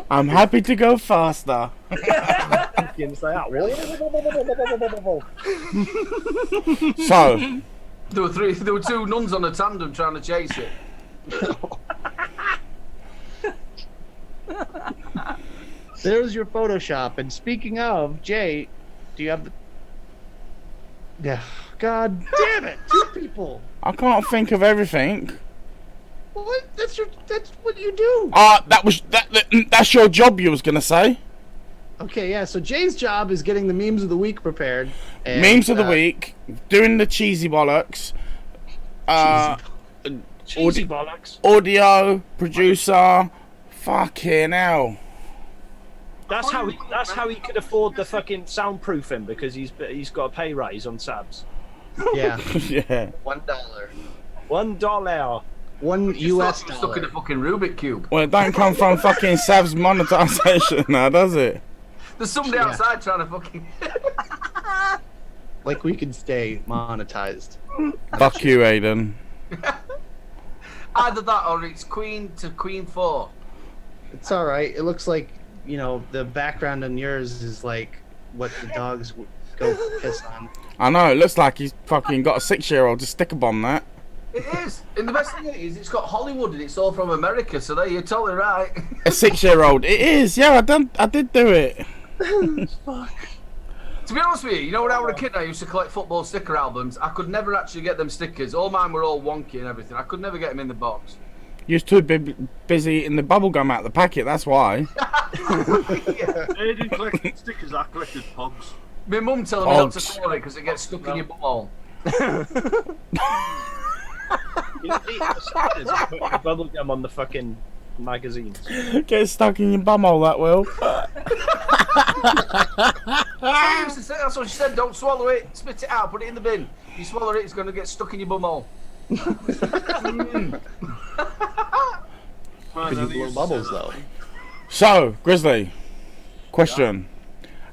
I'm happy to go faster. It's like that. So, There were two nuns on a tandem trying to chase it. There's your Photoshop. And speaking of, Jay, do you have the... Yeah. God damn it! 2 people. I can't think of everything. What? That's what you do. That's your job, you was going to say. Okay, yeah. So Jay's job is getting the memes of the week prepared. And, Memes of the week, doing the cheesy bollocks, Cheesy bollocks. audio, producer, fucking hell. That's how he could afford the fucking soundproofing, because he's got a pay rise on SAVS. Yeah. Yeah. $1. $1. $1 US Stuck in a dollar. fucking Rubik cube. Well, it don't come from fucking SAVS monetization now, does it? There's somebody Yeah. outside trying to fucking. Like we can stay monetized. Fuck you, Aiden. Either that or it's Queen to Queen 4. It's all right. It looks like, you know, the background on yours is like what the dogs would go piss on. I know, it looks like he's fucking got a 6-year-old to stick a bomb that. It is. And the best thing is, it's got Hollywood and it's all from America, so there, you're totally right. A 6-year-old. It is, yeah, I did do it. To be honest with you, you know when I was a kid, I used to collect football sticker albums. I could never actually get them stickers. All mine were all wonky and everything. I could never get them in the box. You was too busy eating the bubble gum out of the packet, that's why. They didn't collect stickers, I collected pogs. My mum telling me not to Pogs. swallow it because it gets stuck in your butthole. You eat the stickers and put your bubble gum on the fucking magazine. Get stuck in your bumhole, that will. That's what she said. Don't swallow it. Spit it out. Put it in the bin. You swallow it, it's going to get stuck in your bumhole. Could you blow bubbles though? So, Grizzly, question.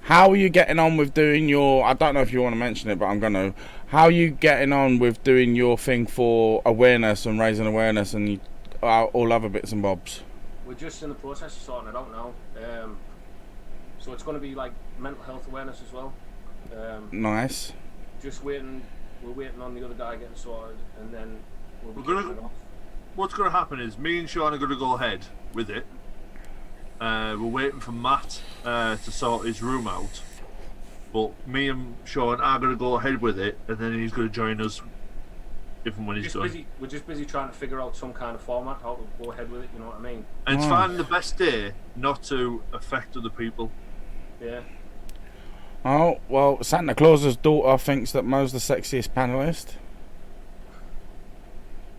How are you getting on with doing your... I don't know if you want to mention it, but I'm going to. How are you getting on with doing your thing for awareness and raising awareness and all other bits and bobs? We're just in the process of sorting it out now. So it's going to be like mental health awareness as well. Nice. just waiting. We're waiting on the other guy getting sorted, and then we'll be We're gonna- kicking it off. What's going to happen is me and Sean are going to go ahead with it. We're waiting for Matt to sort his room out. But me and Sean are going to go ahead with it, and then he's going to join us if and when he's done. We're just busy trying to figure out some kind of format, how to go ahead with it, you know what I mean? And it's Oh. finding the best day not to affect other people. Yeah. Oh, well, Santa Claus's daughter thinks that Mo's the sexiest panelist.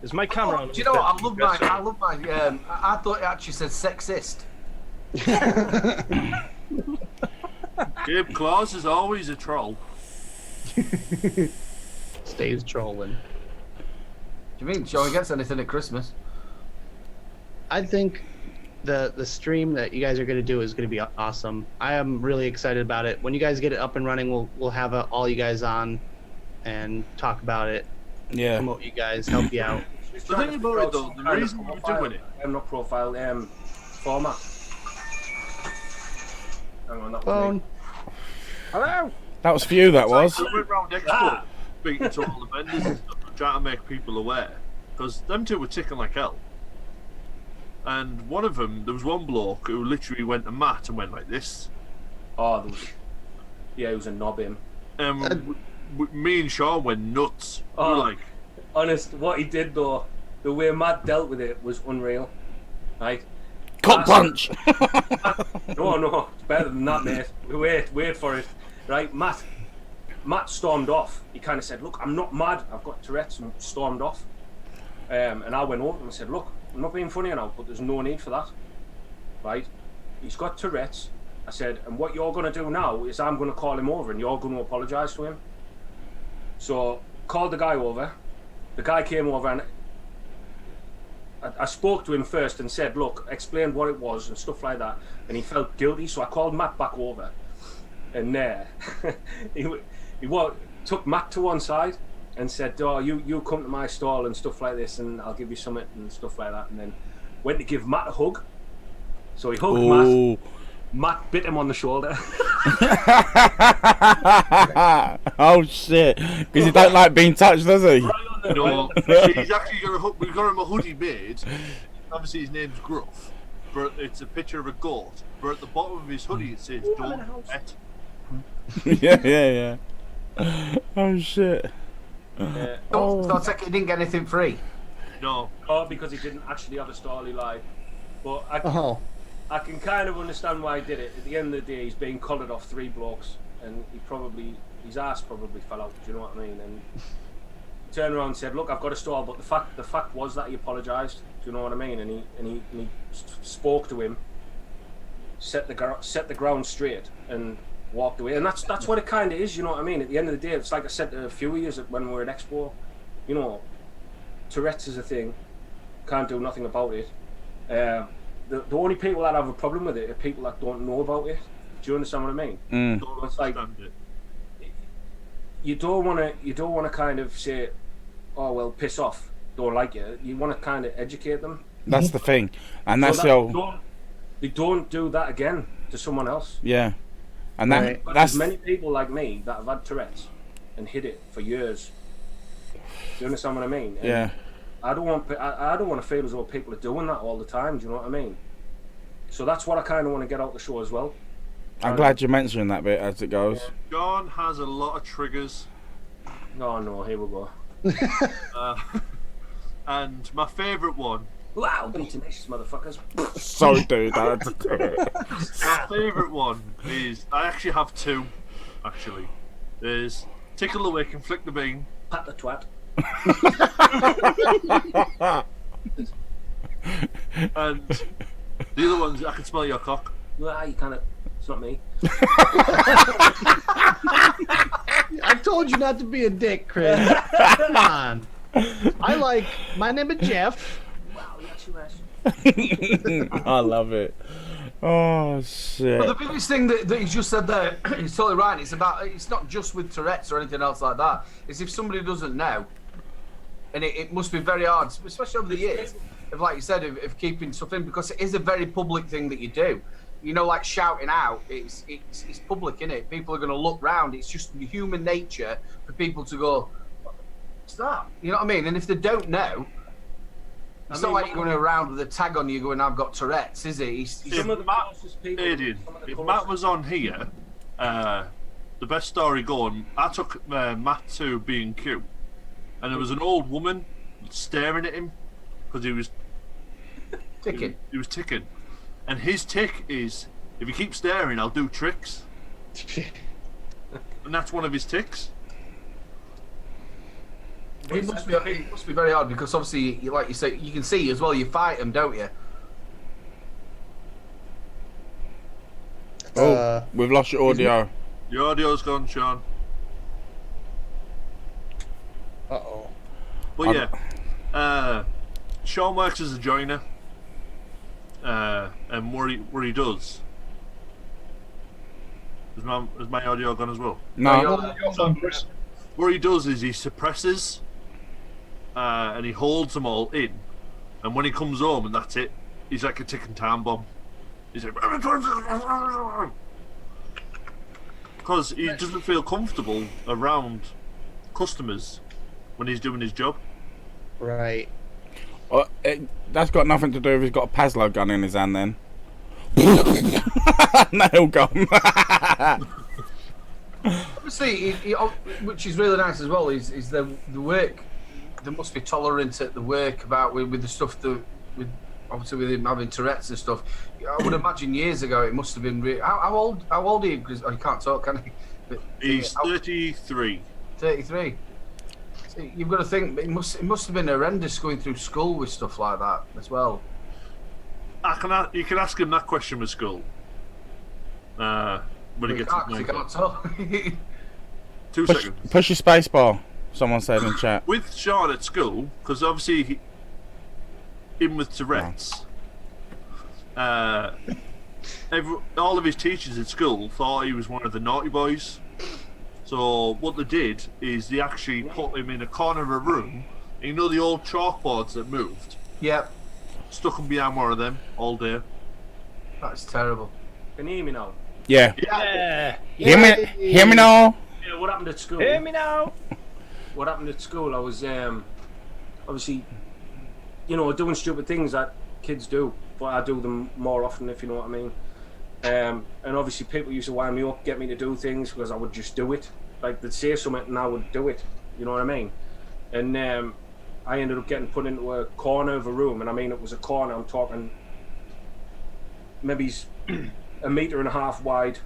Is my camera on? Do you know what? I love my. I thought it actually said sexist. Gabe Claus is always a troll. Stays trolling. Do you mean Joey gets anything at Christmas? I think the stream that you guys are going to do is going to be awesome. I am really excited about it. When you guys get it up and running, we'll have all you guys on and talk about it, Yeah. promote you guys, help you out. The thing about it though, the reason we're doing it. Not profile, format. Hang on, that was Phone. me. Hello? That was for you, that was. We went round Expo speaking to all the vendors and stuff, and trying to make people aware. Because them two were ticking like hell. And one of them, there was one bloke who literally went to Matt and went like this. Oh, there was... Yeah, he was a knob him. Me and Sean went nuts. We Oh. were like, Honest, what he did though, the way Matt dealt with it was unreal. Right? Cock punch! No, it's better than that, mate. Wait for it. Right, Matt stormed off. He kind of said, look, I'm not mad, I've got Tourette's, and stormed off. And I went over and said, look, I'm not being funny now, but there's no need for that. Right? He's got Tourette's. I said, and what you're going to do now is I'm going to call him over and you're going to apologise to him. So, called the guy over. The guy came over and I spoke to him first and said, look, explained what it was and stuff like that. And he felt guilty, so I called Matt back over. And he took Matt to one side and said, oh, you come to my stall and stuff like this and I'll give you something and stuff like that. And then went to give Matt a hug. So he hugged Matt. Ooh. Matt bit him on the shoulder. Oh shit! Because he don't like being touched, does he? no, he's actually going to we've got him a hoodie made. Obviously his name's Gruff, but it's a picture of a goat. But at the bottom of his hoodie it says, don't pet. Yeah. Oh shit! So I take it he didn't get anything free. No. Oh, because he didn't actually have a stall, he lied. But I can kind of understand why he did it. At the end of the day, he's being collared off 3 blokes, and his ass probably fell out. Do you know what I mean? And he turned around and said, "Look, I've got a stall." But the fact was that he apologised. Do you know what I mean? And he spoke to him, set the ground straight, and walked away. And that's what it kind of is. You know what I mean? At the end of the day, it's like I said to a few of you when we were at Expo. You know, Tourette's is a thing. Can't do nothing about it. The only people that have a problem with it are people that don't know about it. Do you understand what I mean? Don't It's like understand it. you don't want to kind of say, "Oh well, piss off." Don't like it. You want to kind of educate them. That's the thing, and that's So the that whole. they don't do that again to someone else. Yeah, and that But that's there's many people like me that have had Tourette's and hid it for years. Do you understand what I mean? And yeah. I don't want to feel as though people are doing that all the time. Do you know what I mean? So that's what I kind of want to get out the show as well. I'm glad you mentioned that bit as it goes. John has a lot of triggers. No, here we go. And my favourite one. Wow, be tenacious, motherfuckers. Sorry, dude. My favourite one is I actually have 2. Actually, there's tickle the wick and flick the bean. Pat the twat. And the other one's I can smell your cock. Nah, you kind of. It's not me. I told you not to be a dick, Chris. Come on. My name is Jeff. Wow, you actually ass. I love it. Oh shit! But the biggest thing that he's just said there, he's totally right. It's not just with Tourette's or anything else like that. It's if somebody doesn't know, and it must be very hard, especially over the years, of like you said, of keeping stuff in, because it is a very public thing that you do. you know, like shouting out, it's public, innit? People are going to look round. It's just human nature for people to go, what's that? You know what I mean? And if they don't know, it's not like you're going around with a tag on you going, I've got Tourette's, is it? If Matt was on here, the best story going, I took Matt to B&Q, and there was an old woman staring at him because he was ticking. He was ticking. And his tick is, if you keep staring, I'll do tricks. And that's one of his ticks. It must be very hard because obviously, like you say, you can see as well. You fight them, don't you? Oh, we've lost your audio. Your audio's gone, Sean. Uh-oh. But yeah, Sean works as a joiner, and what he does. Is my audio gone as well? No. Yours on, Chris. What he does is he suppresses, and he holds them all in, and when he comes home and that's it, he's like a ticking time bomb. He's like, because he doesn't feel comfortable around customers when he's doing his job. Right. That's got nothing to do with he's got a Paslo gun in his hand then. Nail gun. Obviously, which is really nice as well, is the work. There must be tolerance at the work about with the stuff that with obviously with him having Tourette's and stuff. I would imagine years ago it must have been. How old are you? Because you can't talk, can you? But, He's 33. 33. So you've got to think it must have been horrendous going through school with stuff like that as well. You can ask him that question with school. When he gets to You can't talk. 2 seconds. Push your space bar. Someone said in chat. With Sean at school, because obviously him with Tourette's, all of his teachers at school thought he was one of the naughty boys. So what they did is they actually put him in a corner of a room. You know the old chalkboards that moved? Yep. Stuck him behind one of them all day. That's terrible. Can you hear me now? Yeah. Yeah. Hear me now. Yeah, what happened at school? Hear me now. What happened at school? I was obviously, doing stupid things that kids do, but I do them more often, if you know what I mean. And obviously, people used to wind me up, get me to do things because I would just do it. Like they'd say something and I would do it. You know what I mean? And I ended up getting put into a corner of a room, and I mean it was a corner. I'm talking maybe 1.5 meters wide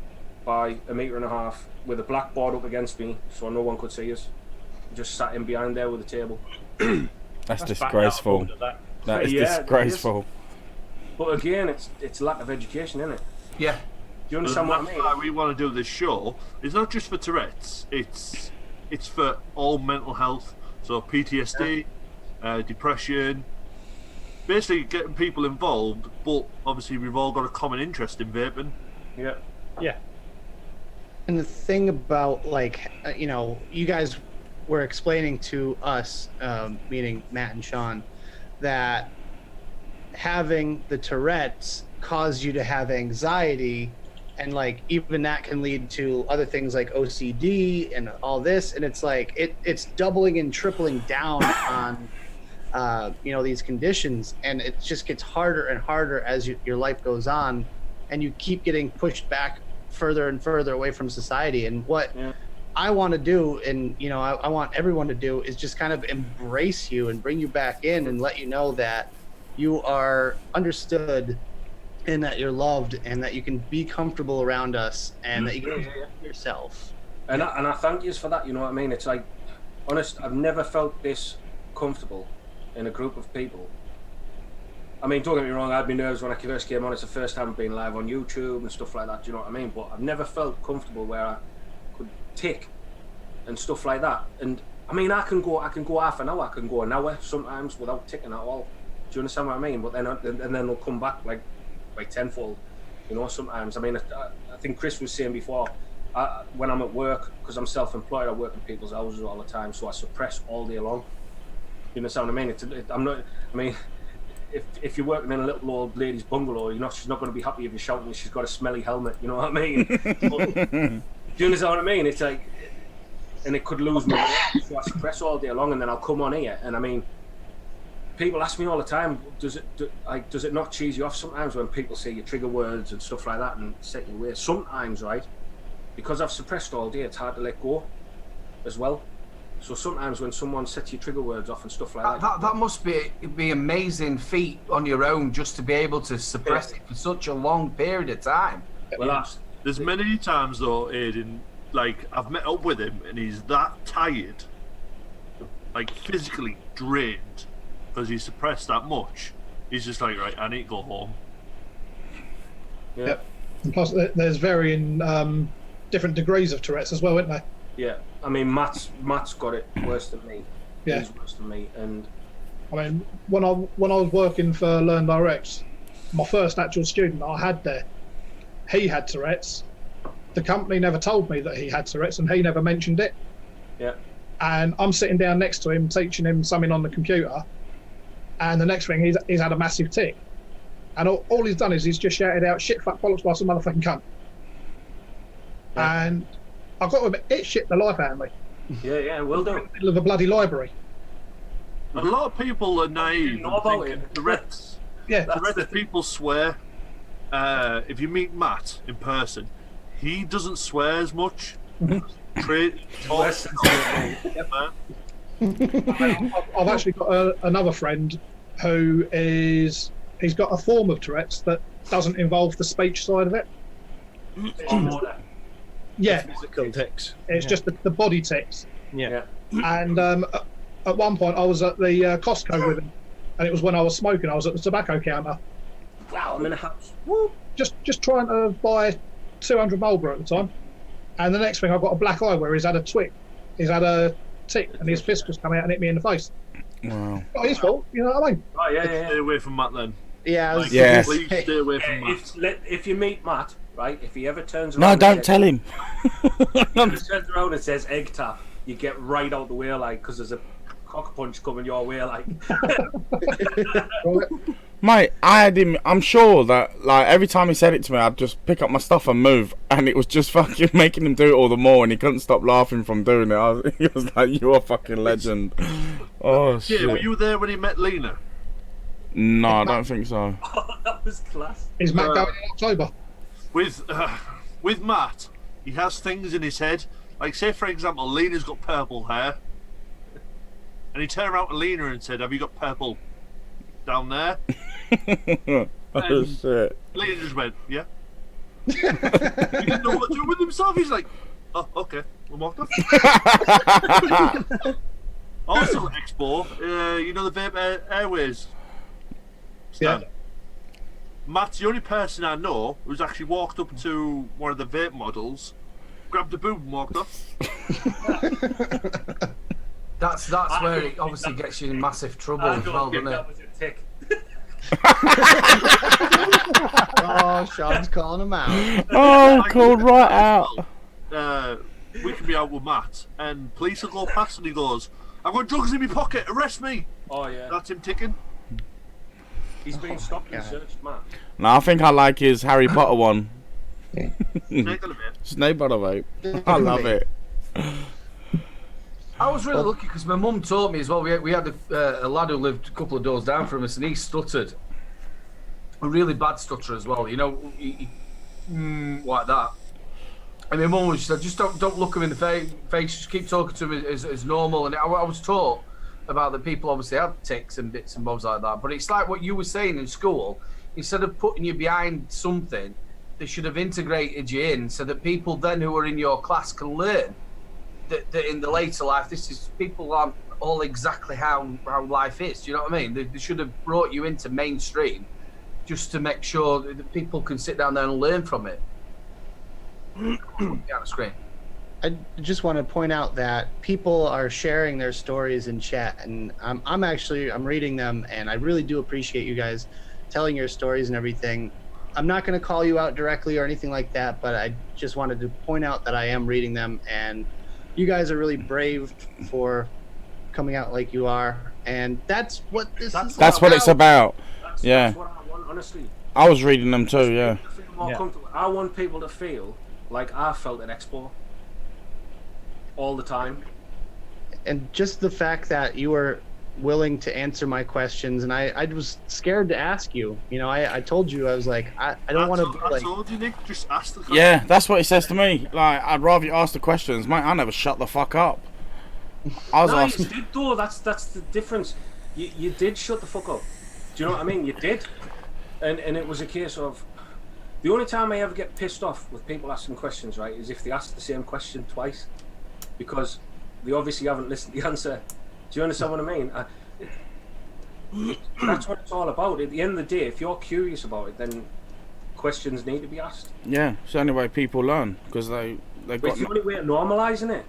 by 1.5 meters, with a blackboard up against me, so no one could see us. Just sat in behind there with a table. That's disgraceful. That is disgraceful. But again, it's lack of education, isn't it? Yeah. Do you understand what I That's mean? why we want to do this show. It's not just for Tourette's. It's for all mental health. So PTSD, depression. Basically, getting people involved. But obviously, we've all got a common interest in vaping. Yeah. Yeah. And the thing about, you guys were explaining to us, meaning Matt and Sean, that having the Tourette's cause you to have anxiety, and even that can lead to other things like OCD and all this, and it's like it's doubling and tripling down on these conditions, and it just gets harder and harder as your life goes on, and you keep getting pushed back further and further away from society. And what I want to do, and I want everyone to do, is just kind of embrace you and bring you back in and let you know that you are understood and that you're loved and that you can be comfortable around us and that you can be yourself. And I thank you for that. You know what I mean? It's like, honest, I've never felt this comfortable in a group of people. I mean, don't get me wrong, I had my nerves when I first came on. It's the first time I've been live on YouTube and stuff like that, do you know what I mean? But I've never felt comfortable where I could tick and stuff like that. And I mean, I can go half an hour, I can go an hour sometimes without ticking at all. Do you understand what I mean? But then they'll come back like tenfold, sometimes. I mean, I think Chris was saying before, when I'm at work, because I'm self-employed, I work in people's houses all the time, so I suppress all day long. You understand what I mean? if you're working in a little old lady's bungalow, she's not going to be happy if you're shouting that she's got a smelly helmet. You know what I mean? Do you understand what I mean? It's like, and it could lose me. So I suppress all day long, and then I'll come on here, and I mean, people ask me all the time, does it not cheese you off sometimes when people say your trigger words and stuff like that and set you away? Sometimes, right? Because I've suppressed all day, it's hard to let go as well. So sometimes when someone sets your trigger words off and stuff like that must be amazing feat on your own, just to be able to suppress it for such a long period of time. Well, there's many times though, Aiden, like I've met up with him and he's that tired, like physically drained, because he's suppressed that much. He's just like, right, I need to go home. Yeah. Yep. And plus, there's varying different degrees of Tourette's as well, isn't there? Yeah. I mean, Matt's got it worse than me. Yeah. He's worse than me, and I mean, when I was working for Learn Direct, my first actual student I had there, he had Tourette's. The company never told me that he had Tourette's, and he never mentioned it. yeah. And I'm sitting down next to him, teaching him something on the computer, and the next thing he's had a massive tick, and all he's done is he's just shouted out "shit, fuck, bollocks, bastard, motherfucking cunt," and I've got to admit, it shit the life out of me. Yeah, will do. In the middle of a bloody library. A lot of people are naive. know about and think it. Tourette's. Yeah, Tourette's people swear. If you meet Matt in person, he doesn't swear as much. Less I've actually got another friend who he's got a form of Tourette's that doesn't involve the speech side of it. Yeah, Physical ticks. it's just the body ticks. Yeah. And at one point, I was at the Costco with him, and it was when I was smoking. I was at the tobacco counter, Wow, I'm in a house. just trying to buy 200 Marlboro at the time. And the next thing, I got a black eye where he's had a tick, and his fist just come out and hit me in the face. Wow. Not his fault, you know what I mean? Oh yeah. Stay away from Matt then. Yeah, I was Like, Yeah. please stay away from Matt. If you meet Matt, right, if he ever turns around, No, and don't says- tell him. if he turns around and says egg tap, you get right out the way, like, because there's a cock punch coming your way, like. Right. Mate, I had him. I'm sure that like every time he said it to me, I'd just pick up my stuff and move, and it was just fucking making him do it all the more, and he couldn't stop laughing from doing it. He was like, "You're a fucking legend." Oh shit! Yeah, were you there when he met Lena? No, I don't think so. That was class. Is Matt going in October? With Matt, he has things in his head. Like, say for example, Lena's got purple hair, and he turned around to Lena and said, "Have you got purple down there?" Oh shit! Lena just went, "Yeah." He didn't know what to do with himself. He's like, "Oh, okay, we'll walk off." Also, at Expo, you know the Vape Airways stand. Yeah. Matt's the only person I know who's actually walked up to one of the vape models, grabbed a boob and walked off. That's where it obviously gets you in massive trouble I as well, don't think doesn't that it? was a tick. Oh, Sean's calling him out. Oh, called right out. We can be out with Matt, and police will go past, and he goes, "I've got drugs in my pocket. Arrest me!" Oh yeah. That's him ticking. He's been stopped and searched, Matt. No, I think I like his Harry Potter one. Snake on a bit. Snake butter vape. I love it. I was really lucky because my mum taught me as well. We had a lad who lived a couple of doors down from us, and he stuttered. A really bad stutter as well, you know, like that. And my mum was said, "Just don't look him in the face. Just keep talking to him as normal." And I was taught about that people obviously have tics and bits and bobs like that. But it's like what you were saying in school. Instead of putting you behind something, they should have integrated you in so that people then who are in your class can learn that in the later life, people aren't all exactly how life is. Do you know what I mean? They should have brought you into mainstream just to make sure that people can sit down there and learn from it. Yeah, screen. I just want to point out that people are sharing their stories in chat, and I'm reading them, and I really do appreciate you guys telling your stories and everything. I'm not going to call you out directly or anything like that, but I just wanted to point out that I am reading them, and you guys are really brave for coming out like you are, and that's what this is. That's what it's about. Yeah. That's what I want, honestly. I was reading them too. Yeah. I feel more Yeah. comfortable. I want people to feel like I felt at Expo all the time. And just the fact that you were willing to answer my questions, and I was scared to ask you. You know, I told you, I was like, I don't want to be I like, told you, Nick, just ask the question. Yeah, that's what he says to me. Like, I'd rather you ask the questions, mate. I never shut the fuck up. I was No, you asking. did though. That's the difference. You did shut the fuck up. Do you know what I mean? You did, and it was a case of the only time I ever get pissed off with people asking questions, right, is if they ask the same question twice, because they obviously haven't listened to the answer. Do you understand what I mean? That's what it's all about. At the end of the day, if you're curious about it, then questions need to be asked. Yeah, it's the only way people learn because they But got it's the only way of normalising it.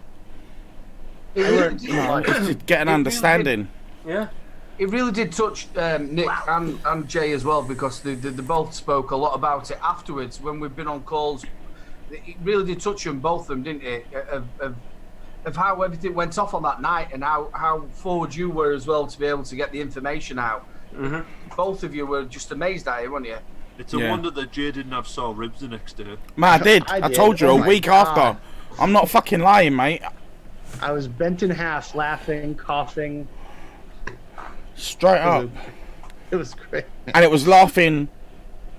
to get an understanding. Yeah. It really did touch Nick and Jay as well, because they both spoke a lot about it afterwards when we've been on calls. It really did touch them, both of them, didn't it? Of how everything went off on that night and how forward you were as well to be able to get the information out. Mm-hmm. Both of you were just amazed at it, weren't you? It's a Yeah. wonder that Jay didn't have sore ribs the next day. Man, I did. I I did. told you Oh a my week God. after. I'm not fucking lying, mate. I was bent in half, laughing, coughing. Straight up. It was great. And it was laughing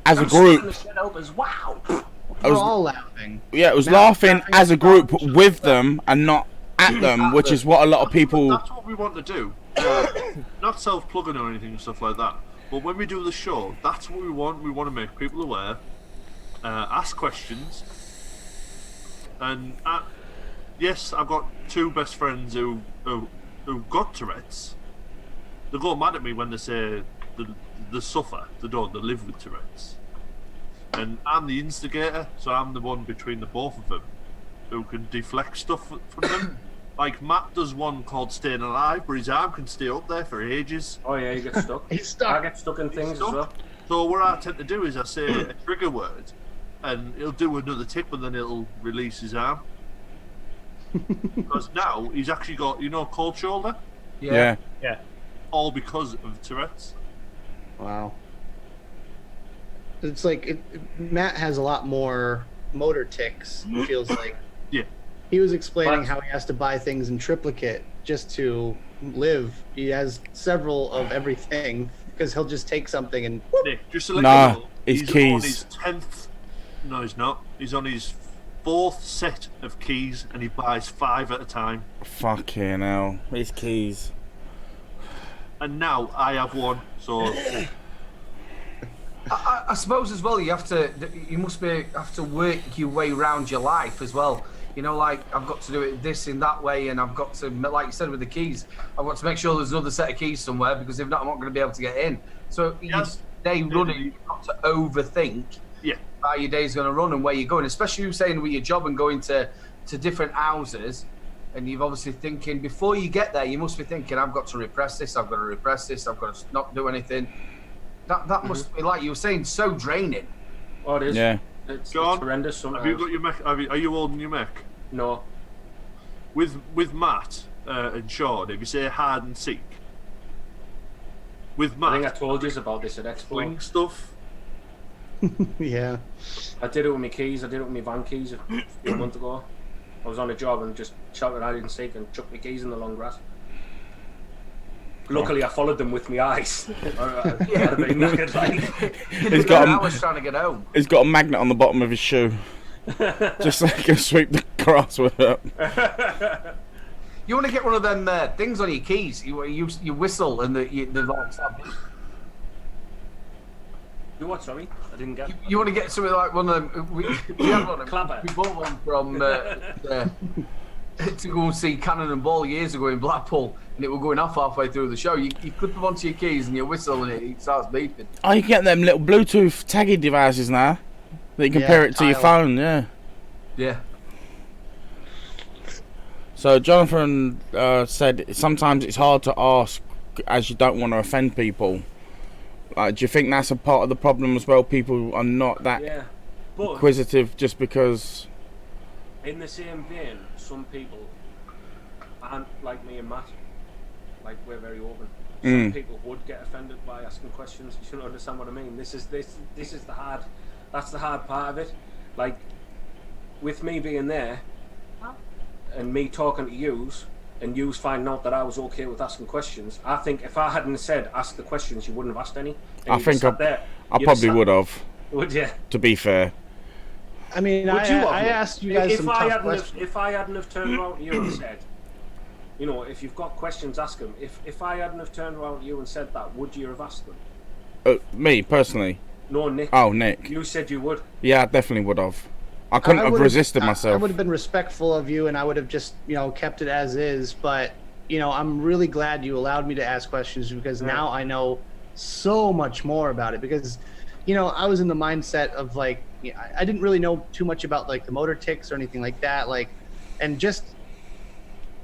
as a I'm group. starting to shut up as wow. I We're was, all laughing. yeah, it was Matt laughing laughing as a at group each other. with them and not at them, which is what a lot of people. That's what we want to do. Not self-plugging or anything and stuff like that. But when we do the show, that's what we want. We want to make people aware, ask questions, and yes, I've got two best friends who got Tourette's. They go mad at me when they say they suffer. They don't. They live with Tourette's. And I'm the instigator, so I'm the one between the both of them who can deflect stuff from them. Like Matt does one called Staying Alive, where his arm can stay up there for ages. Oh yeah, you get stuck. He's stuck. I get stuck in things stuck. as well. So what I tend to do is I say a trigger word, and he'll do another tick, but then it'll release his arm. Because now he's actually got, cold shoulder, Yeah. Yeah. all because of Tourette's. Wow. It's like Matt has a lot more motor tics, it feels like. Yeah. He was explaining What? how he has to buy things in triplicate just to live. He has several of everything because he'll just take something and whoop. Nick, just to let Nah, you know, his he's on keys. his 10th. No, he's not. He's on his 4th set of keys, and he buys 5 at a time. Fucking hell. His keys. And now I have one, so I suppose as well, you must have to work your way around your life as well. Like I've got to do it this in that way, and I've got to, like you said with the keys, I've got to make sure there's another set of keys somewhere, because if not, I'm not going to be able to get in. So Yes. your day running, you've got to overthink yeah. how your day's going to run and where you're going, especially you saying with your job and going to different houses. And you've obviously thinking, before you get there, you must be thinking, I've got to repress this, I've got to repress this, I've got to not do anything. That must be, like you were saying, so draining. Oh, it is. Yeah. It's John, horrendous sometimes. Have you got your mech? Are you holding your mech? No. With Matt and Sean, if you say hide and seek, with Matt, I think I told you about this at Expo. fling stuff. Yeah. I did it with my keys. I did it with my van keys a few months ago. I was on a job and just shouted hide and seek and chucked my keys in the long grass. Luckily, I followed them with my eyes. I'd have been knackered, like. He's got I a, was trying to get home. he's got a magnet on the bottom of his shoe. Just so he can sweep the grass with it. You want to get one of them things on your keys. You whistle and the like. You what, sorry? I didn't get. You want to get something like one of them. We had one. Clapper. We bought one from to go and see Cannon and Ball years ago in Blackpool, and it was going off halfway through the show. You clip them onto your keys and you whistle, and it starts beeping. Oh, you can get them little Bluetooth tagging devices now. That you can Yeah, pair it to your tile. phone, yeah. Yeah. So Jonathan said sometimes it's hard to ask as you don't want to offend people. Do you think that's a part of the problem as well? People are not that Yeah. But inquisitive just because... in the same vein, some people aren't like me and Matt. Like, we're very open. some people would get offended by asking questions. You should understand what I mean. This is the hard. That's the hard part of it. Like, with me being there, and me talking to yous, and yous finding out that I was okay with asking questions. I think if I hadn't said ask the questions, you wouldn't have asked any. I think I probably would have. Would you? To be fair. I mean, I asked you guys some tough questions. If I hadn't have turned around to you and said, you know, if you've got questions, ask them. If I hadn't have turned around to you and said that, would you have asked them? Me, personally? No, Nick. Oh, Nick. You said you would. Yeah, I definitely would have. I couldn't have resisted myself. I would have been respectful of you, and I would have just, kept it as is. But, I'm really glad you allowed me to ask questions, because now I know so much more about it. Because, I was in the mindset of I didn't really know too much about the motor ticks or anything like that. And just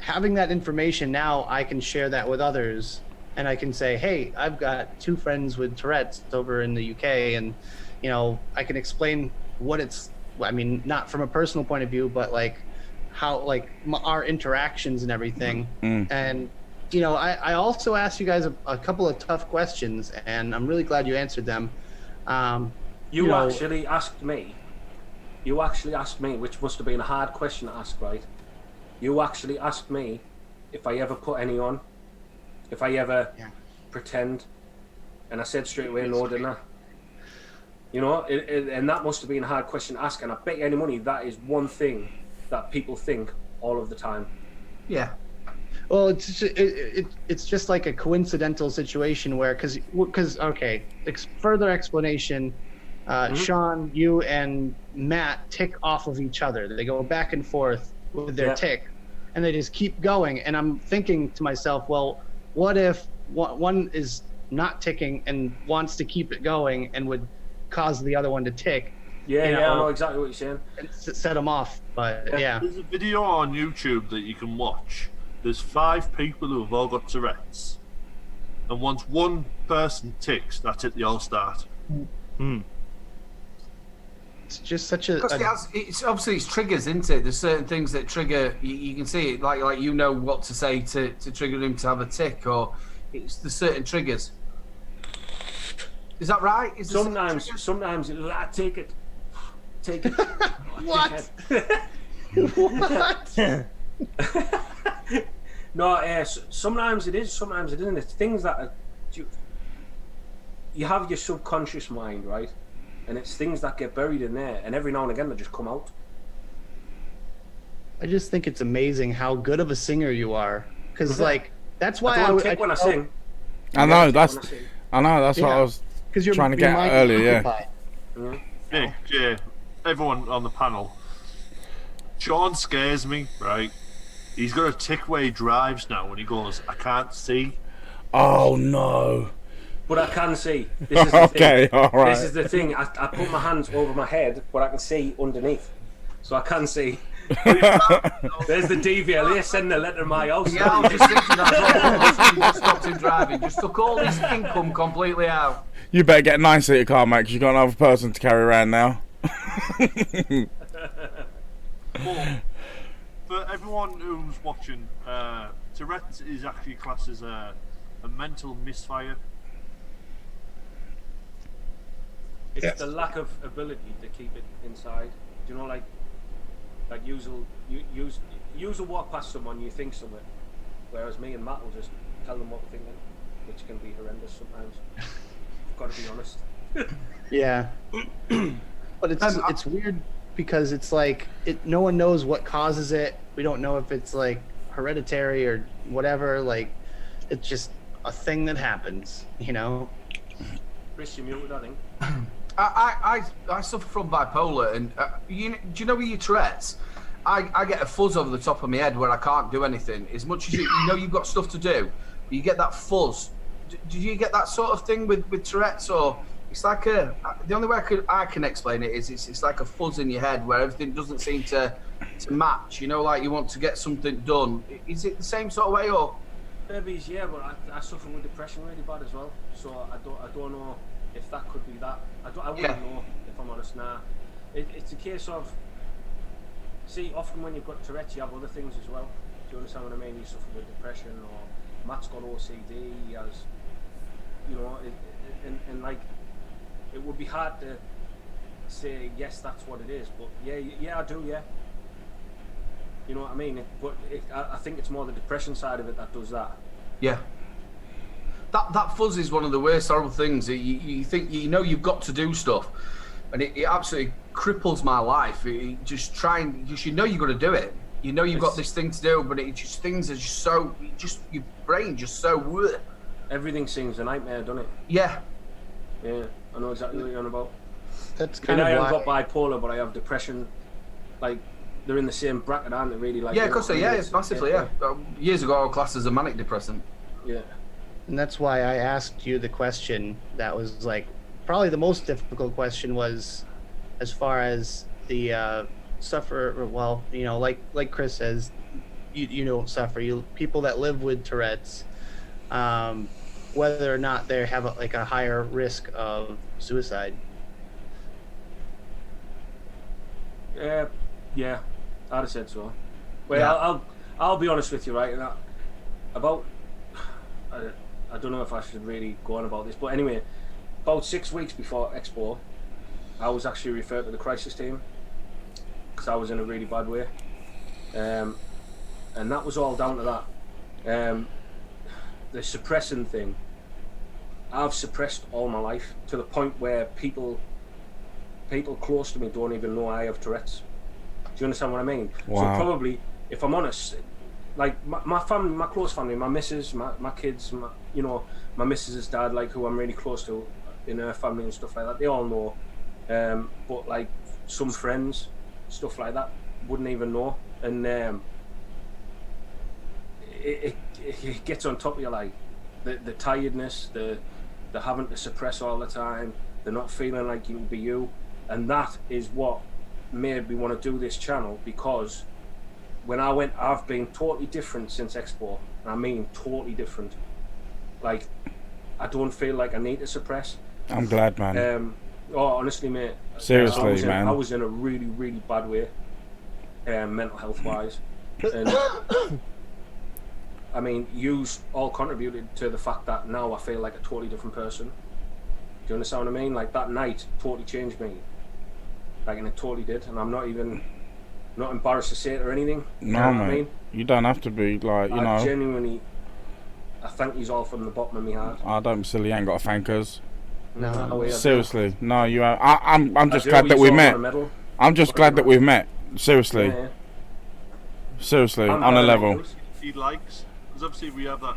having that information now, I can share that with others, and I can say, hey, I've got 2 friends with Tourette's over in the UK, and I can explain what it's. I mean, not from a personal point of view, but how our interactions and everything. And I also asked you guys a couple of tough questions, and I'm really glad you answered them. You actually asked me, which must have been a hard question to ask, right? You actually asked me if I ever put any on, if I ever pretend, and I said straight away no, didn't I? And that must have been a hard question to ask, and I bet you any money that is one thing that people think all of the time. Yeah. Well, it's just like a coincidental situation where, because okay, further explanation. Sean, you and Matt tick off of each other. They go back and forth with their tick, and they just keep going. And I'm thinking to myself, well, what if one is not ticking and wants to keep it going and would cause the other one to tick? I know exactly what you're saying. And set them off, but There's a video on YouTube that you can watch. There's 5 people who have all got Tourette's, and once one person ticks, that's it. They all start. It's just such a. It's obviously it's triggers, isn't it? There's certain things that trigger. You can see it, like what to say to trigger him to have a tick, or it's the certain triggers. Is that right? Sometimes it'll take it. What? What? No, sometimes it is, sometimes it isn't. It's things that you have your subconscious mind, right? And it's things that get buried in there, and every now and again they just come out. I just think it's amazing how good of a singer you are, because that's why I don't tick when I sing. I know that's what I was trying to get at earlier. Nick, Jay, everyone on the panel. Sean scares me, right? He's got a tick where he drives now when he goes, I can't see. Oh no. But I can see. This is the okay, thing. All right. This is the thing. I put my hands over my head, but I can see underneath. So I can see. There's the DVLA sending a letter to my house. Yeah, I was just thinking that. Just stopped him driving. Just took all his income completely out. You better get a 9-seater car, mate, because you've got another person to carry around now. But for everyone who's watching, Tourette's is actually classed as a mental misfire. It's the lack of ability to keep it inside. Do you know, like usual walk past someone, you think something, whereas me and Matt will just tell them what we're thinking, which can be horrendous sometimes. I've got to be honest. Yeah. But it's weird because it's no one knows what causes it. We don't know if it's hereditary or whatever. It's just a thing that happens, Chris, you're muted, I think. I suffer from bipolar, and do you know with your Tourette's, I get a fuzz over the top of my head where I can't do anything. As much as you've got stuff to do, but you get that fuzz. Do you get that sort of thing with Tourette's, or it's like the only way I can explain it is it's like a fuzz in your head where everything doesn't seem to match. Like you want to get something done. Is it the same sort of way, or? Maybe, yeah, but I suffer with depression really bad as well. So I don't know if that could be that. I wouldn't know, if I'm honest. Nah, it's a case of, see, often when you've got Tourette's, you have other things as well. Do you understand what I mean? You suffer with depression, or Matt's got OCD. He has, you know, and like, it would be hard to say yes, that's what it is. But yeah, I do. Yeah. You know what I mean? I think it's more the depression side of it that does that. Yeah. That fuzz is one of the worst horrible things. You think you've got to do stuff, and it absolutely cripples my life. Because you know you've got to do it. You know you've got this thing to do, but things are just so your brain just so. Everything seems a nightmare, doesn't it? Yeah. Yeah, I know exactly what you're on about. That's I kind of haven't why. got bipolar, but I have depression. Like, they're in the same bracket, aren't they? Really, like. Yeah, of course. Yeah, it's massively. Yeah. Years ago, I was classed as a manic depressant. Yeah. And that's why I asked you the question that was like probably the most difficult question was as far as the suffer. Well, you know, like Chris says, you don't suffer. People that live with Tourette's, whether or not they have a higher risk of suicide. Yeah, I'd have said so. Well, Yeah. I'll be honest with you, right? I don't know if I should really go on about this, but anyway, about 6 weeks before Expo, I was actually referred to the crisis team because I was in a really bad way, and that was all down to that. The suppressing thing, I've suppressed all my life to the point where people close to me don't even know I have Tourette's. Do you understand what I mean? Wow. So probably, if I'm honest, like my family, my close family, my missus, my kids, my missus's dad, like who I'm really close to in her family and stuff like that, they all know. But like some friends, stuff like that, wouldn't even know. And it gets on top of you, like the tiredness, the having to suppress all the time, the not feeling like you can be you. And that is what made me want to do this channel, because when I went, I've been totally different since Expo. I mean, totally different. Like, I don't feel like I need to suppress. I'm glad, man. Honestly, mate. Seriously, man. I was in a really, really bad way, mental health wise. And I mean, you all contributed to the fact that now I feel like a totally different person. Do you understand what I mean? Like, that night totally changed me. Like, and it totally did. And I'm not embarrassed to say it or anything. You know No, what mate. I mean? You don't have to be like, you know. Genuinely, I thank you all from the bottom of my heart. I don't be silly. You ain't got to thank us. No. Seriously, no. You. I'm just I do. glad that You we all met. got a medal. I'm just glad that we've met. Seriously, Yeah. seriously, I'm on a glad level. He likes, because obviously we have that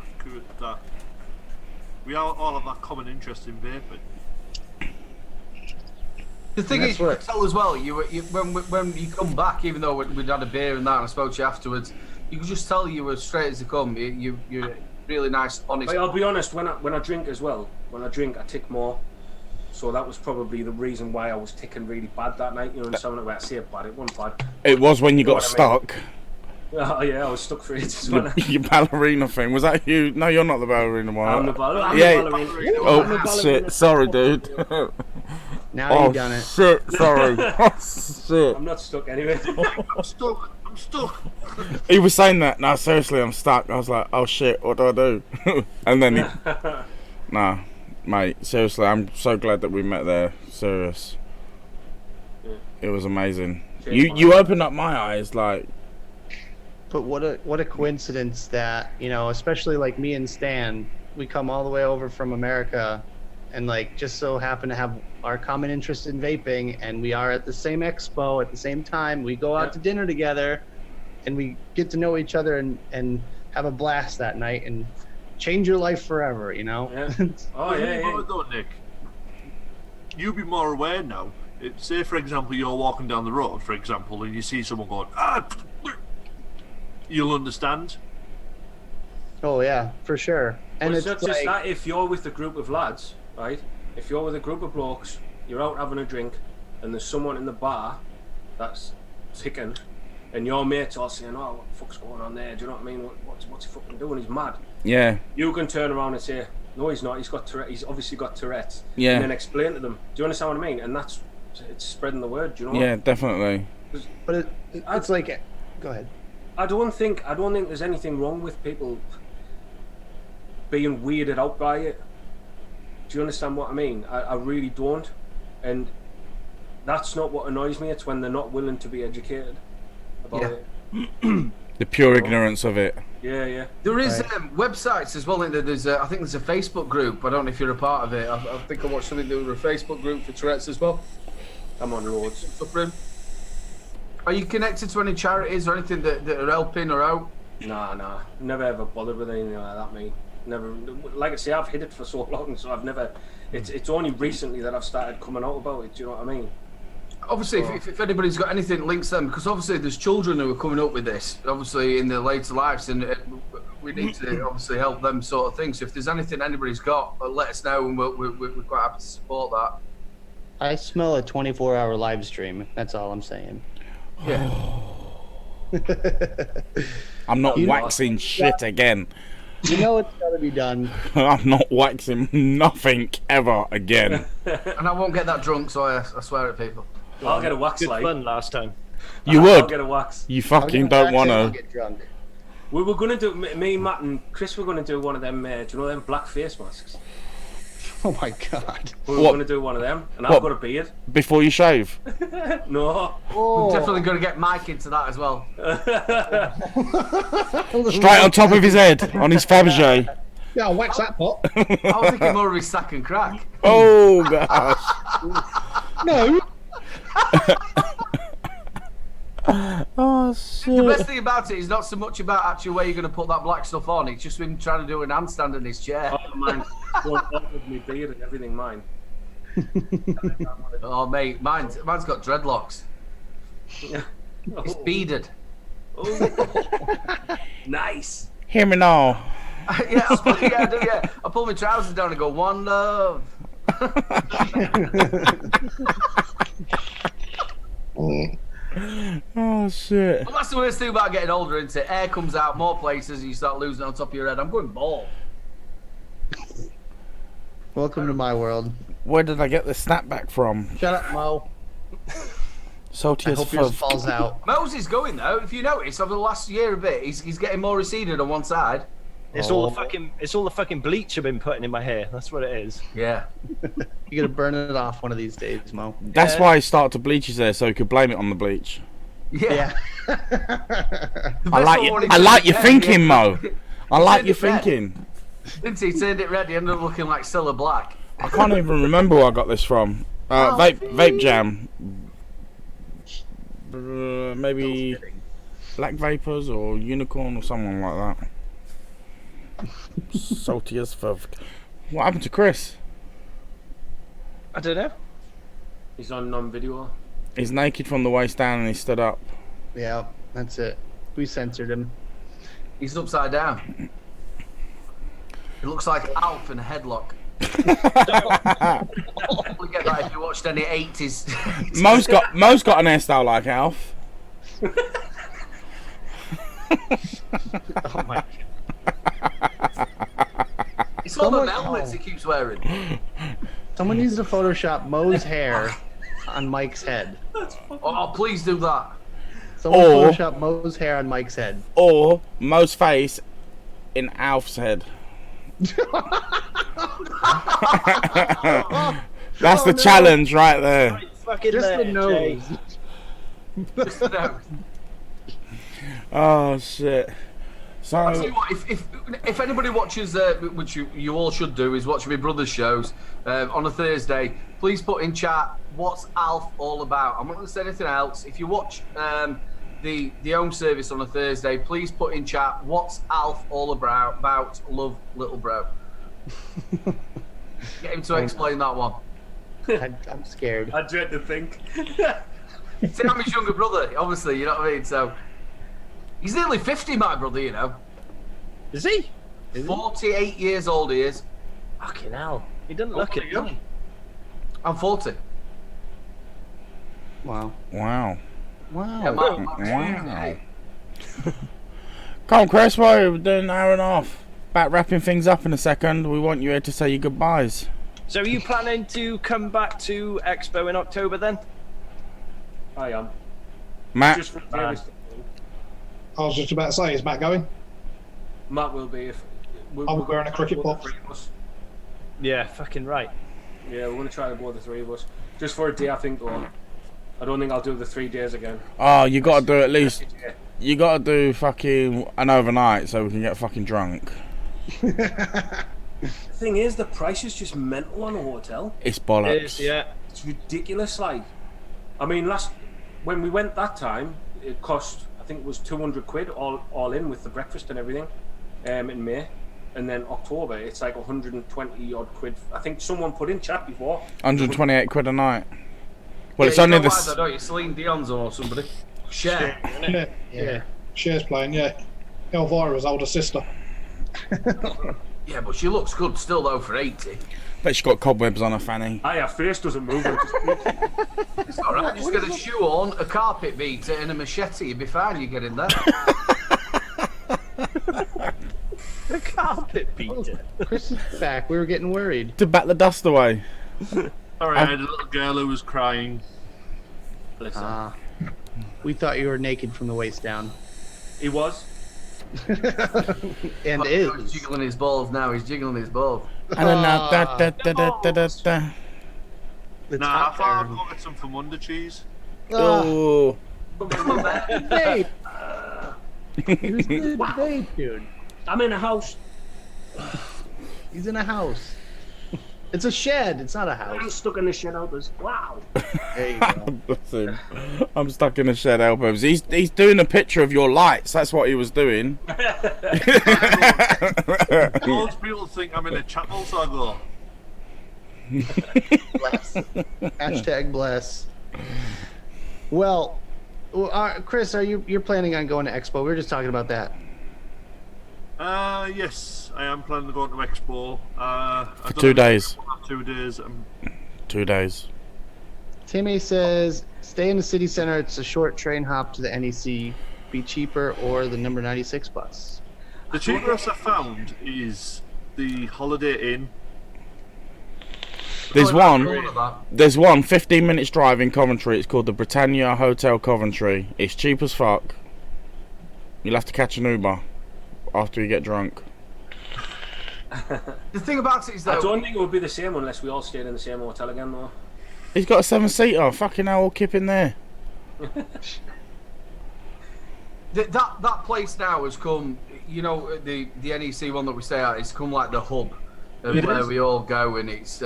we all have that common interest in vaping. The thing And is, that's you what- could tell as well. When you come back, even though we'd had a beer and that, and I spoke to you afterwards, you could just tell you were straight as they come. You're really nice, honest. But I'll be honest, when I drink as well, I tick more. So that was probably the reason why I was ticking really bad that night. You know, something about say bad, it wasn't bad. It was when you know got what I mean? stuck. Oh yeah, I was stuck for ages. wasn't I? Your ballerina thing. Was that you? No, you're not the ballerina one. I'm the ballerina. Yeah. I'm the ballerina. Oh I'm the ballerina. shit! Sorry, dude. Now Oh you've done it. shit! Sorry. Oh shit. I'm not stuck anyway. I'm stuck. He was saying that. No, seriously, I'm stuck. I was like, oh shit, what do I do? And then he, nah, mate, seriously, I'm so glad that we met there. Serious. Yeah. It was amazing. Cheers, You opened up my eyes, like. But what a coincidence that, you know, especially like me and Stan, we come all the way over from America and like just so happen to have our common interest in vaping, and we are at the same expo at the same time. We go out to dinner together and we get to know each other and have a blast that night and change your life forever, you know? Yeah. Oh yeah, yeah. Though, Nick, you'll be more aware now. Say, for example, you're walking down the road, for example, and you see someone going, you'll understand. Oh yeah, for sure. And Well, it's not just like, that. If you're with a group of lads, right? If you're with a group of blokes, you're out having a drink, and there's someone in the bar that's ticking, and your mates are saying, "Oh, what the fuck's going on there? Do you know what I mean? What's he fucking doing? He's mad." Yeah. You can turn around and say, "No, he's not. He's got Tourette's. He's obviously got Tourette's." Yeah. And then explain to them. Do you understand what I mean? And it's spreading the word. Do you know? Yeah, definitely. but it's like, go ahead. I don't think there's anything wrong with people being weirded out by it. Do you understand what I mean? I really don't. And that's not what annoys me. It's when they're not willing to be educated about it. The pure ignorance of it. Yeah, yeah. There is websites as well. There's I think there's a Facebook group. I don't know if you're a part of it. I think I watched something. There was a Facebook group for Tourette's as well. I'm on roads. Are you connected to any charities or anything that are helping or out? Nah. Never ever bothered with anything like that, mate. Never. Like I say, I've hid it for so long, so I've never. It's only recently that I've started coming out about it. Do you know what I mean? Obviously, if anybody's got anything that links them, because obviously there's children who are coming up with this, obviously in their later lives, and we need to obviously help them sort of things. So if there's anything anybody's got, let us know, and we're quite happy to support that. I smell a 24-hour live stream. That's all I'm saying. Yeah. I'm not waxing shit again. You know it's got to be done. I'm not waxing nothing ever again. And I won't get that drunk, so I swear at people. I'll get a wax Good light. fun last time. You I'll would. get a wax. You fucking don't want to. Get drunk. We were gonna do. Me, Matt, and Chris were gonna do one of them. Do you know them black face masks? Oh my god. We were gonna do one of them, and I've got a beard. Before you shave. No. We're definitely going to get Mike into that as well. Straight on top of his head, on his Fabergé. Yeah, I'll wax that pot. I was thinking more of his sack and crack. Oh, gosh. No. Oh, The shit. best thing about it is not so much about actually where you're going to put that black stuff on. It's just him trying to do an handstand in his chair. Oh, mine. Don't bother with me beard and everything. Mine. Oh, mate, mine's got dreadlocks. It's beaded. Oh. Nice. Hear me now. Yeah, I do. Yeah, I pull my trousers down and go, "One love." Oh, shit. Well, that's the worst thing about getting older, isn't it? Air comes out more places and you start losing on top of your head. I'm going bald. Welcome to my world. Where did I get the snapback from? Shut up, Mo. Salty I as hope yours fuck. falls out. Mose is going though. If you notice, over the last year a bit, he's getting more receded on one side. It's all the fucking bleach I've been putting in my hair. That's what it is. Yeah. You're gonna burn it off one of these days, Mo. That's why he started to bleach his hair, so he could blame it on the bleach. Yeah. I like your thinking, Mo. I like your thinking. Didn't he? Turned it red. He ended up looking like Cilla Black. I can't even remember where I got this from. Vape Jam. Maybe Black Vapors or Unicorn or someone like that. Salty as fuck. What happened to Chris? I don't know. He's on non-video. He's naked from the waist down and he stood up. Yeah, that's it. We censored him. He's upside down. It looks like Alf in a headlock. You'll get that if you watched any 80s. Mo's got an hairstyle like Alf. Oh my. It's all the helmets he keeps wearing. Someone needs to Photoshop Mo's hair on Mike's head. Oh, please do that. Someone Or- Photoshop Mo's hair on Mike's head. Or Mo's face in Alf's head. That's the challenge right there. Fucking Just the there, nose. Jay. Just to know. Oh shit. I'll tell So you what, if anybody watches, which you all should do, is watch my brother's shows on a Thursday, please put in chat, what's Alf all about? I'm not going to say anything else. If you watch the home service on a Thursday, please put in chat, what's Alf all about? Love, little bro. Get him to explain that one. I'm scared. I dread to think. See, I'm his younger brother, obviously, you know what I mean? So, he's nearly 50, my brother, you know. Is he? 48 years old he is. Fucking hell. He doesn't look it. young. I'm 40. Wow. wow. Yeah, Wow. Wow. Come on, Chris, we're doing an hour and a half. About wrapping things up in a second. We want you here to say your goodbyes. So are you planning to come back to Expo in October then? I am. Matt, Just for I was just about to say, is Matt going? Matt will be if we're I'm gonna wearing a try to cricket go the box. three of us. Yeah, fucking right. Yeah, we're gonna try to go the three of us. Just for a day, I think. Though, I don't think I'll do the 3 days again. Oh, you got to do at least. Yeah. You got to do fucking an overnight so we can get fucking drunk. The thing is, the price is just mental on a hotel. It's It bollocks. is, yeah. It's ridiculous. Like, I mean, when we went that time, it cost, I think it was 200 quid all in with the breakfast and everything, in May. And then October, it's like 120 odd quid. I think someone put in chat before. 128 quid a night. Well, Yeah, it's you only know the. why though, don't you? Celine Dion's on or somebody. Share. Yeah, Yeah. Cher's playing, yeah. Elvira's older sister. Yeah, but she looks good still though for 80. Bet she got cobwebs on her fanny. Aye, her face doesn't move. It's alright, just get a shoe on, a carpet beater and a machete, you'll be fine, you get in there. The carpet beater. Chris is back. We were getting worried. To bat the dust away. Sorry, I had a little girl who was crying. Ah. We thought you were naked from the waist down. He was. And He's is. jiggling his balls now, he's jiggling his balls. I don't know. Da, da, da, da, da, da, da. The Nah, I top thought I'd there. go get some from under cheese. Oh. Vape. Who's the vape, dude? I'm in a house. He's in a house. It's a shed. It's not a I'm house. stuck in the shed others. Wow. There you go. Bless him. I'm stuck in the shed, elbows. He's doing a picture of your lights. That's what he was doing. Most people think I'm in a chapel, so I go. Bless. Hashtag bless. Well, Chris, you're planning on going to Expo? We were just talking about that. Yes, I am planning to go to Expo. I For don't 2 know if days. I'll have 2 days. 2 days. Timmy says, stay in the city center. It's a short train hop to the NEC. Be cheaper or the number 96 bus. The cheapest I found is the Holiday Inn. There's Going back one. to all of that. There's one 15 minutes drive in Coventry. It's called the Britannia Hotel Coventry. It's cheap as fuck. You'll have to catch an Uber after you get drunk. The thing about it is I though, don't think it would be the same unless we all stayed in the same hotel again, though. He's got a 7-seater. Fucking hell, we'll keep in there. that place now has come, you know, the NEC one that we stay at, it's come like the hub of It where is. we all go, and it's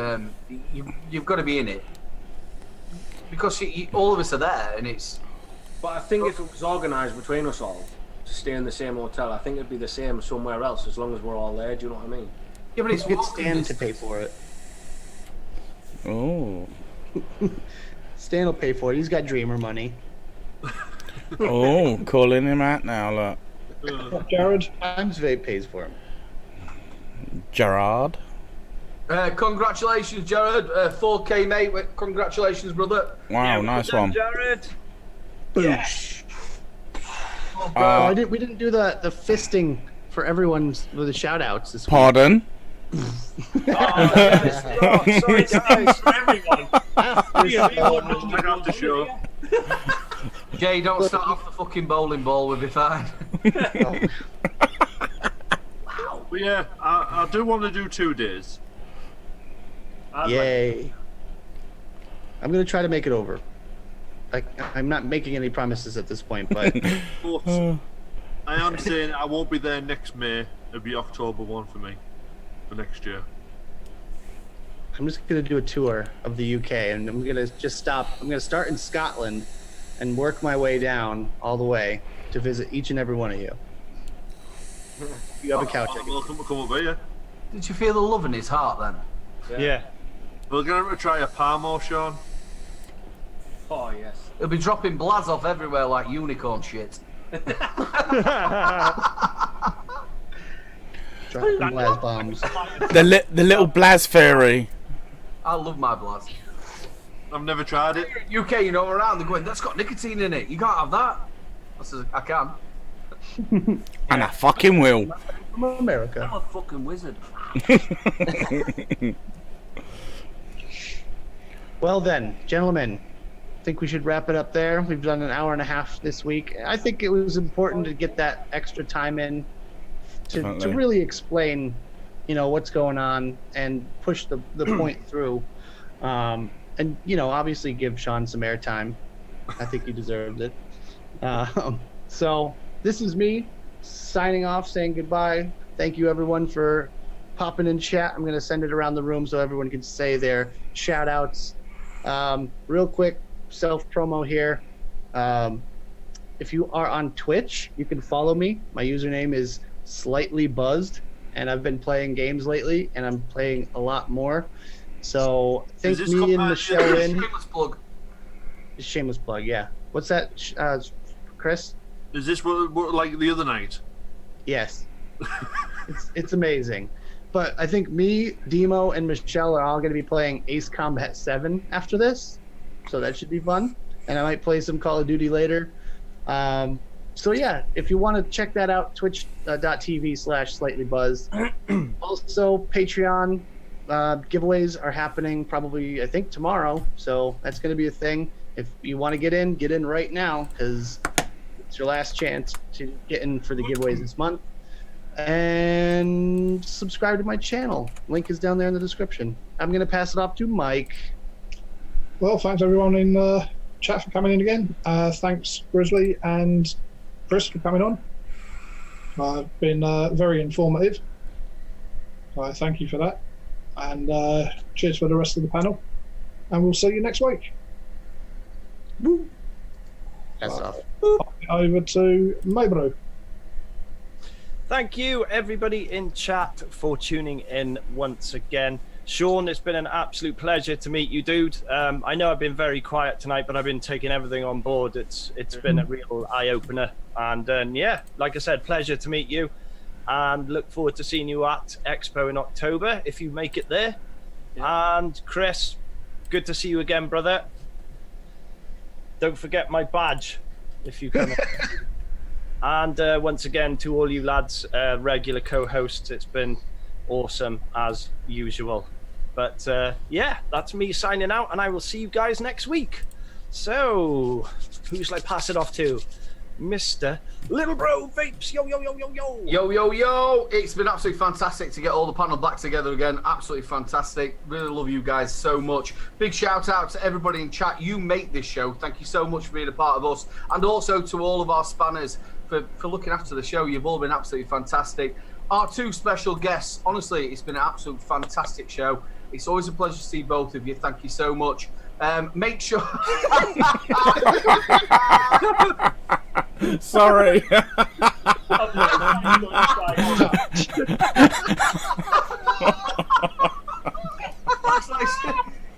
you've got to be in it because all of us are there, and it's But I think if it was organised between us all to stay in the same hotel, I think it'd be the same somewhere else as long as we're all there. Do you know what I mean? yeah, but it's Get walking Stan to distance. pay for it. Oh. Stan will pay for it. He's got Dreamer money. Oh, calling him out now, look. Jared, Times Vape pays for him. Gerard. Congratulations, Jared. 4K, mate. Congratulations, brother. Wow, nice one. Jared. Boosh. Uh, We didn't do the fisting for everyone with the shout outs this week. Pardon? Sorry, guys, for everyone. Check out the show. Jay, don't start off the fucking bowling ball. We'll be fine. But yeah, I do want to do 2 days. Yay. I'm going to try to make it over. I'm not making any promises at this point, but But I am saying I won't be there next May. It'll be October 1 for me for next year. I'm just going to do a tour of the UK, and I'm going to just stop. I'm going to start in Scotland and work my way down all the way to visit each and every one of you. You have a couch. I can- Welcome to come up here. Did you feel the love in his heart then? Yeah. We're going to try a Parmo, Sean. Oh yes. He'll be dropping blaz off everywhere like unicorn shit. Dropping blast bombs. The little Blaz fairy. I love my blaz. I've never tried it. UK, you know, around, they're going, that's got nicotine in it. You can't have that. I says, I can. And I fucking will. From America. I'm a fucking wizard. Well then, gentlemen, I think we should wrap it up there. We've done an hour and a half this week. I think it was important to get that extra time in to Definitely. really explain, what's going on and push the point through. And, obviously give Sean some airtime. I think he deserved it. So this is me signing off, saying goodbye. Thank you, everyone, for popping in chat. I'm going to send it around the room so everyone can say their shout outs. Real quick, self promo here. If you are on Twitch, you can follow me. My username is Slightly Buzzed, and I've been playing games lately, and I'm playing a lot more. So think me and Michelle in. Shameless plug. Shameless plug, yeah. What's that, Chris? Is this what like the other night? Yes. it's amazing. But I think me, Demo, and Michelle are all going to be playing Ace Combat 7 after this. So that should be fun. And I might play some Call of Duty later. So yeah, if you want to check that out, twitch.tv/slightlybuzzed. Also, Patreon giveaways are happening probably, I think, tomorrow. So that's going to be a thing. If you want to get in right now, because it's your last chance to get in for the giveaways this month. And subscribe to my channel. Link is down there in the description. I'm going to pass it off to Mike. Well, thanks everyone in chat for coming in again. Thanks, Grizzly and Chris, for coming on. Been very informative. Thank you for that. And cheers for the rest of the panel. And we'll see you next week. Woo. That's off. Over to Mobro. Thank you, everybody in chat, for tuning in once again. Sean, it's been an absolute pleasure to meet you, dude. I know I've been very quiet tonight, but I've been taking everything on board. It's been a real eye-opener. And yeah, like I said, pleasure to meet you. And look forward to seeing you at Expo in October, if you make it there. Yeah. And Chris, good to see you again, brother. Don't forget my badge, if you come. And once again, to all you lads, regular co-hosts, it's been awesome as usual. But yeah, that's me signing out, and I will see you guys next week. So, who shall I pass it off to? Mr. Little Bro Vapes. Yo, yo, yo, yo, yo. Yo, yo, yo. It's been absolutely fantastic to get all the panel back together again. Absolutely fantastic. Really love you guys so much. Big shout out to everybody in chat. You make this show. Thank you so much for being a part of us. And also to all of our spanners for looking after the show. You've all been absolutely fantastic. Our two special guests. Honestly, it's been an absolute fantastic show. It's always a pleasure to see both of you. Thank you so much. Make sure... Sorry.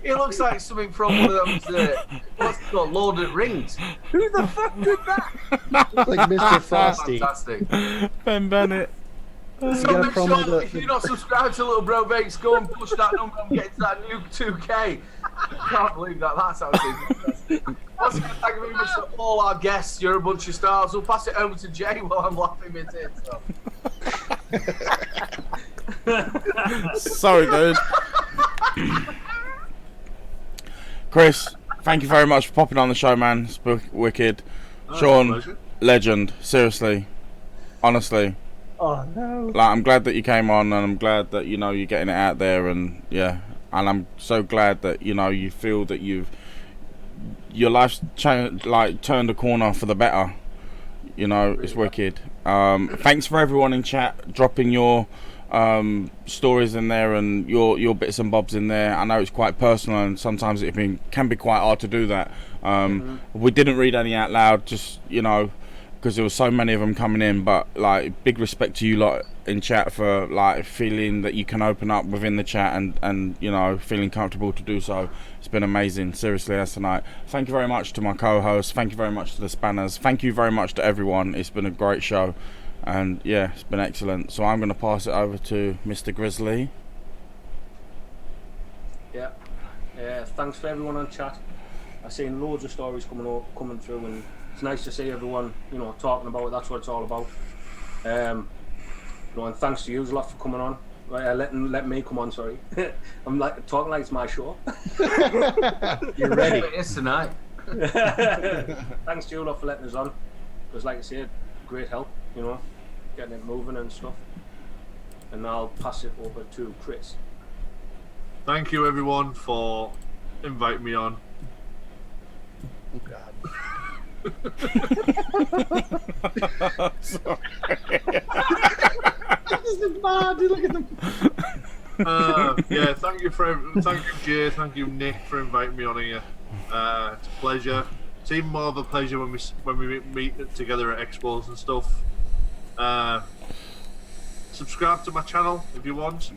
It looks like something from one of those, what's it called, Lord of the Rings. Who the fuck did that? Looks like Mr. Frosty. Fantastic. Ben Bennett. So make sure if you're not subscribed to Little Bro Vapes, go and push that number and get to that new 2K. I can't believe that. That's absolutely fantastic. Once again, thank you very much to all our guests. You're a bunch of stars. We'll pass it over to Jay while I'm laughing my tits off. Sorry, dude. Chris, thank you very much for popping on the show, man. It's wicked. Sean, legend. Seriously. Honestly. Oh, no. Like, I'm glad that you came on, and I'm glad that, you're getting it out there, and yeah. And I'm so glad that, you feel that your life's turned a corner for the better. It's wicked. Thanks for everyone in chat dropping your stories in there and your bits and bobs in there. I know it's quite personal, and sometimes it can be quite hard to do that. We didn't read any out loud, just because there were so many of them coming in, but big respect to you lot in chat for feeling that you can open up within the chat and feeling comfortable to do so. It's been amazing, seriously, that's tonight. Thank you very much to my co-host, thank you very much to the spanners, thank you very much to everyone. It's been a great show, and yeah, it's been excellent. So I'm going to pass it over to Mr. Grizzly. Yeah, thanks for everyone on chat. I've seen loads of stories coming through, and it's nice to see everyone, talking about it. That's what it's all about. And thanks to you a lot for coming on. Let me come on. Sorry, I'm talking like it's my show. You're ready. It is tonight. Thanks to you a lot for letting us on. Because, like I said, great help. Getting it moving and stuff. and I'll pass it over to Chris. Thank you, everyone, for inviting me on. Oh, God. This is bad. Look at them. Yeah, thank you, Jay, thank you, Nick, for inviting me on here. It's a pleasure. It's even more of a pleasure when we meet together at expos and stuff. Subscribe to my channel if you want.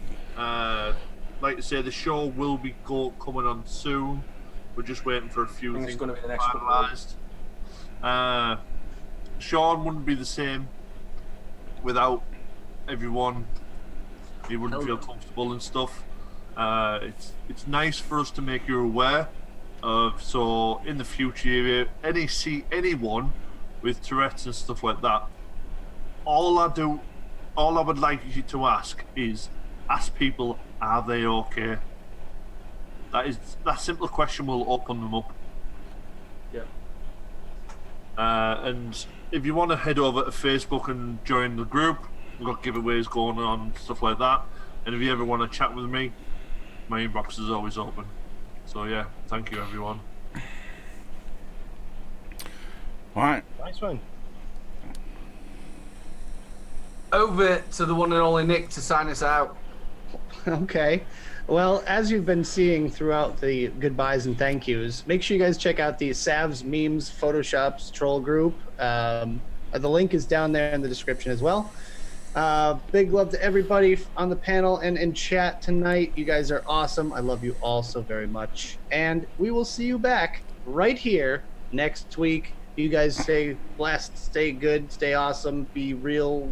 Like to say, the show will be coming on soon. We're just waiting for a few things It's going to be the next couple of weeks. finalised. Sean wouldn't be the same without everyone. He wouldn't feel comfortable and stuff. It's nice for us to make you aware of, so in the future, if you see anyone with Tourette's and stuff like that, all I would like you to ask people, are they okay? That simple question will open them up. Yeah. And if you want to head over to Facebook and join the group, we've got giveaways going on, stuff like that. And if you ever want to chat with me, my inbox is always open. So yeah, thank you, everyone. Right. Nice one. Over to the one and only Nick to sign us out. Okay. Well, as you've been seeing throughout the goodbyes and thank yous, make sure you guys check out the SAVS Memes Photoshops troll group. The link is down there in the description as well. Big love to everybody on the panel and in chat tonight. You guys are awesome. I love you all so very much. And we will see you back right here next week. You guys stay blessed, stay good, stay awesome, be real.